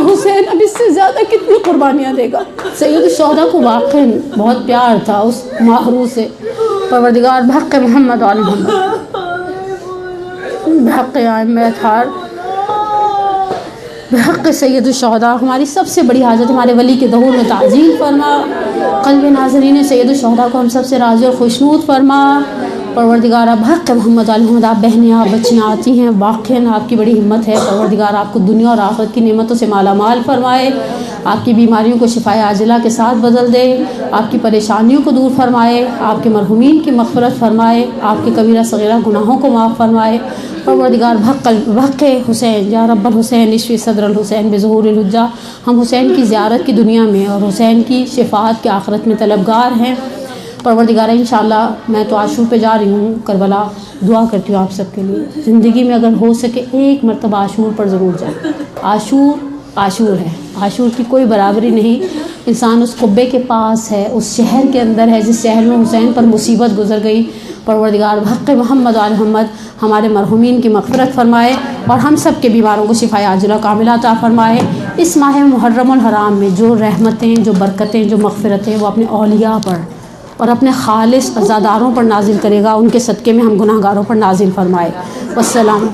حسین اب اس سے زیادہ کتنی قربانیاں دے گا۔ سید الشہداء کو واقعاً بہت پیار تھا اس ماہرو سے، پروردگار بحق محمد و آل محمد، بحق ائمہ اطہار، بحق سید الشہداء ہماری سب سے بڑی حاجت ہمارے ولی کے ظہور میں تعظیم فرما، قلب ناظرین سید الشہداء کو ہم سب سے راضی اور خوشنود فرما۔ پروردگار بحق محمد علیہ محمد، آپ بہنیں آپ بچیاں آتی ہیں، واقعاً آپ کی بڑی ہمت ہے، پروردگار آپ کو دنیا اور آخرت کی نعمتوں سے مالا مال فرمائے، آپ کی بیماریوں کو شفائے عاجلہ کے ساتھ بدل دے، آپ کی پریشانیوں کو دور فرمائے، آپ کے مرحومین کی مغفرت فرمائے، آپ کے کبیرہ صغیرہ گناہوں کو معاف فرمائے۔ پروردگار بحق حسین یا رب الحسین اشفی صدر الحسین بظہور الحجہ، ہم حسین کی زیارت کی دنیا میں اور حسین کی شفاعت کے آخرت میں طلبگار ہیں۔ پروردگار انشاءاللہ میں تو عاشور پہ جا رہی ہوں کربلا، دعا کرتی ہوں آپ سب کے لیے، زندگی میں اگر ہو سکے ایک مرتبہ عاشور پر ضرور جائیں۔ عاشور ہے، عاشور کی کوئی برابری نہیں، انسان اس قبے کے پاس ہے، اس شہر کے اندر ہے جس شہر میں حسین پر مصیبت گزر گئی۔ پروردگار بحق محمد آل محمد ہمارے مرحومین کی مغفرت فرمائے اور ہم سب کے بیماروں کو شفائے عاجلہ کاملہ عطا فرمائے۔ اس ماہ محرم الحرام میں جو رحمتیں، جو برکتیں، جو مغفرتیں وہ اپنے اولیاء پر اور اپنے خالص عزاداروں پر نازل کرے گا، ان کے صدقے میں ہم گناہ گاروں پر نازل فرمائے۔ والسلام۔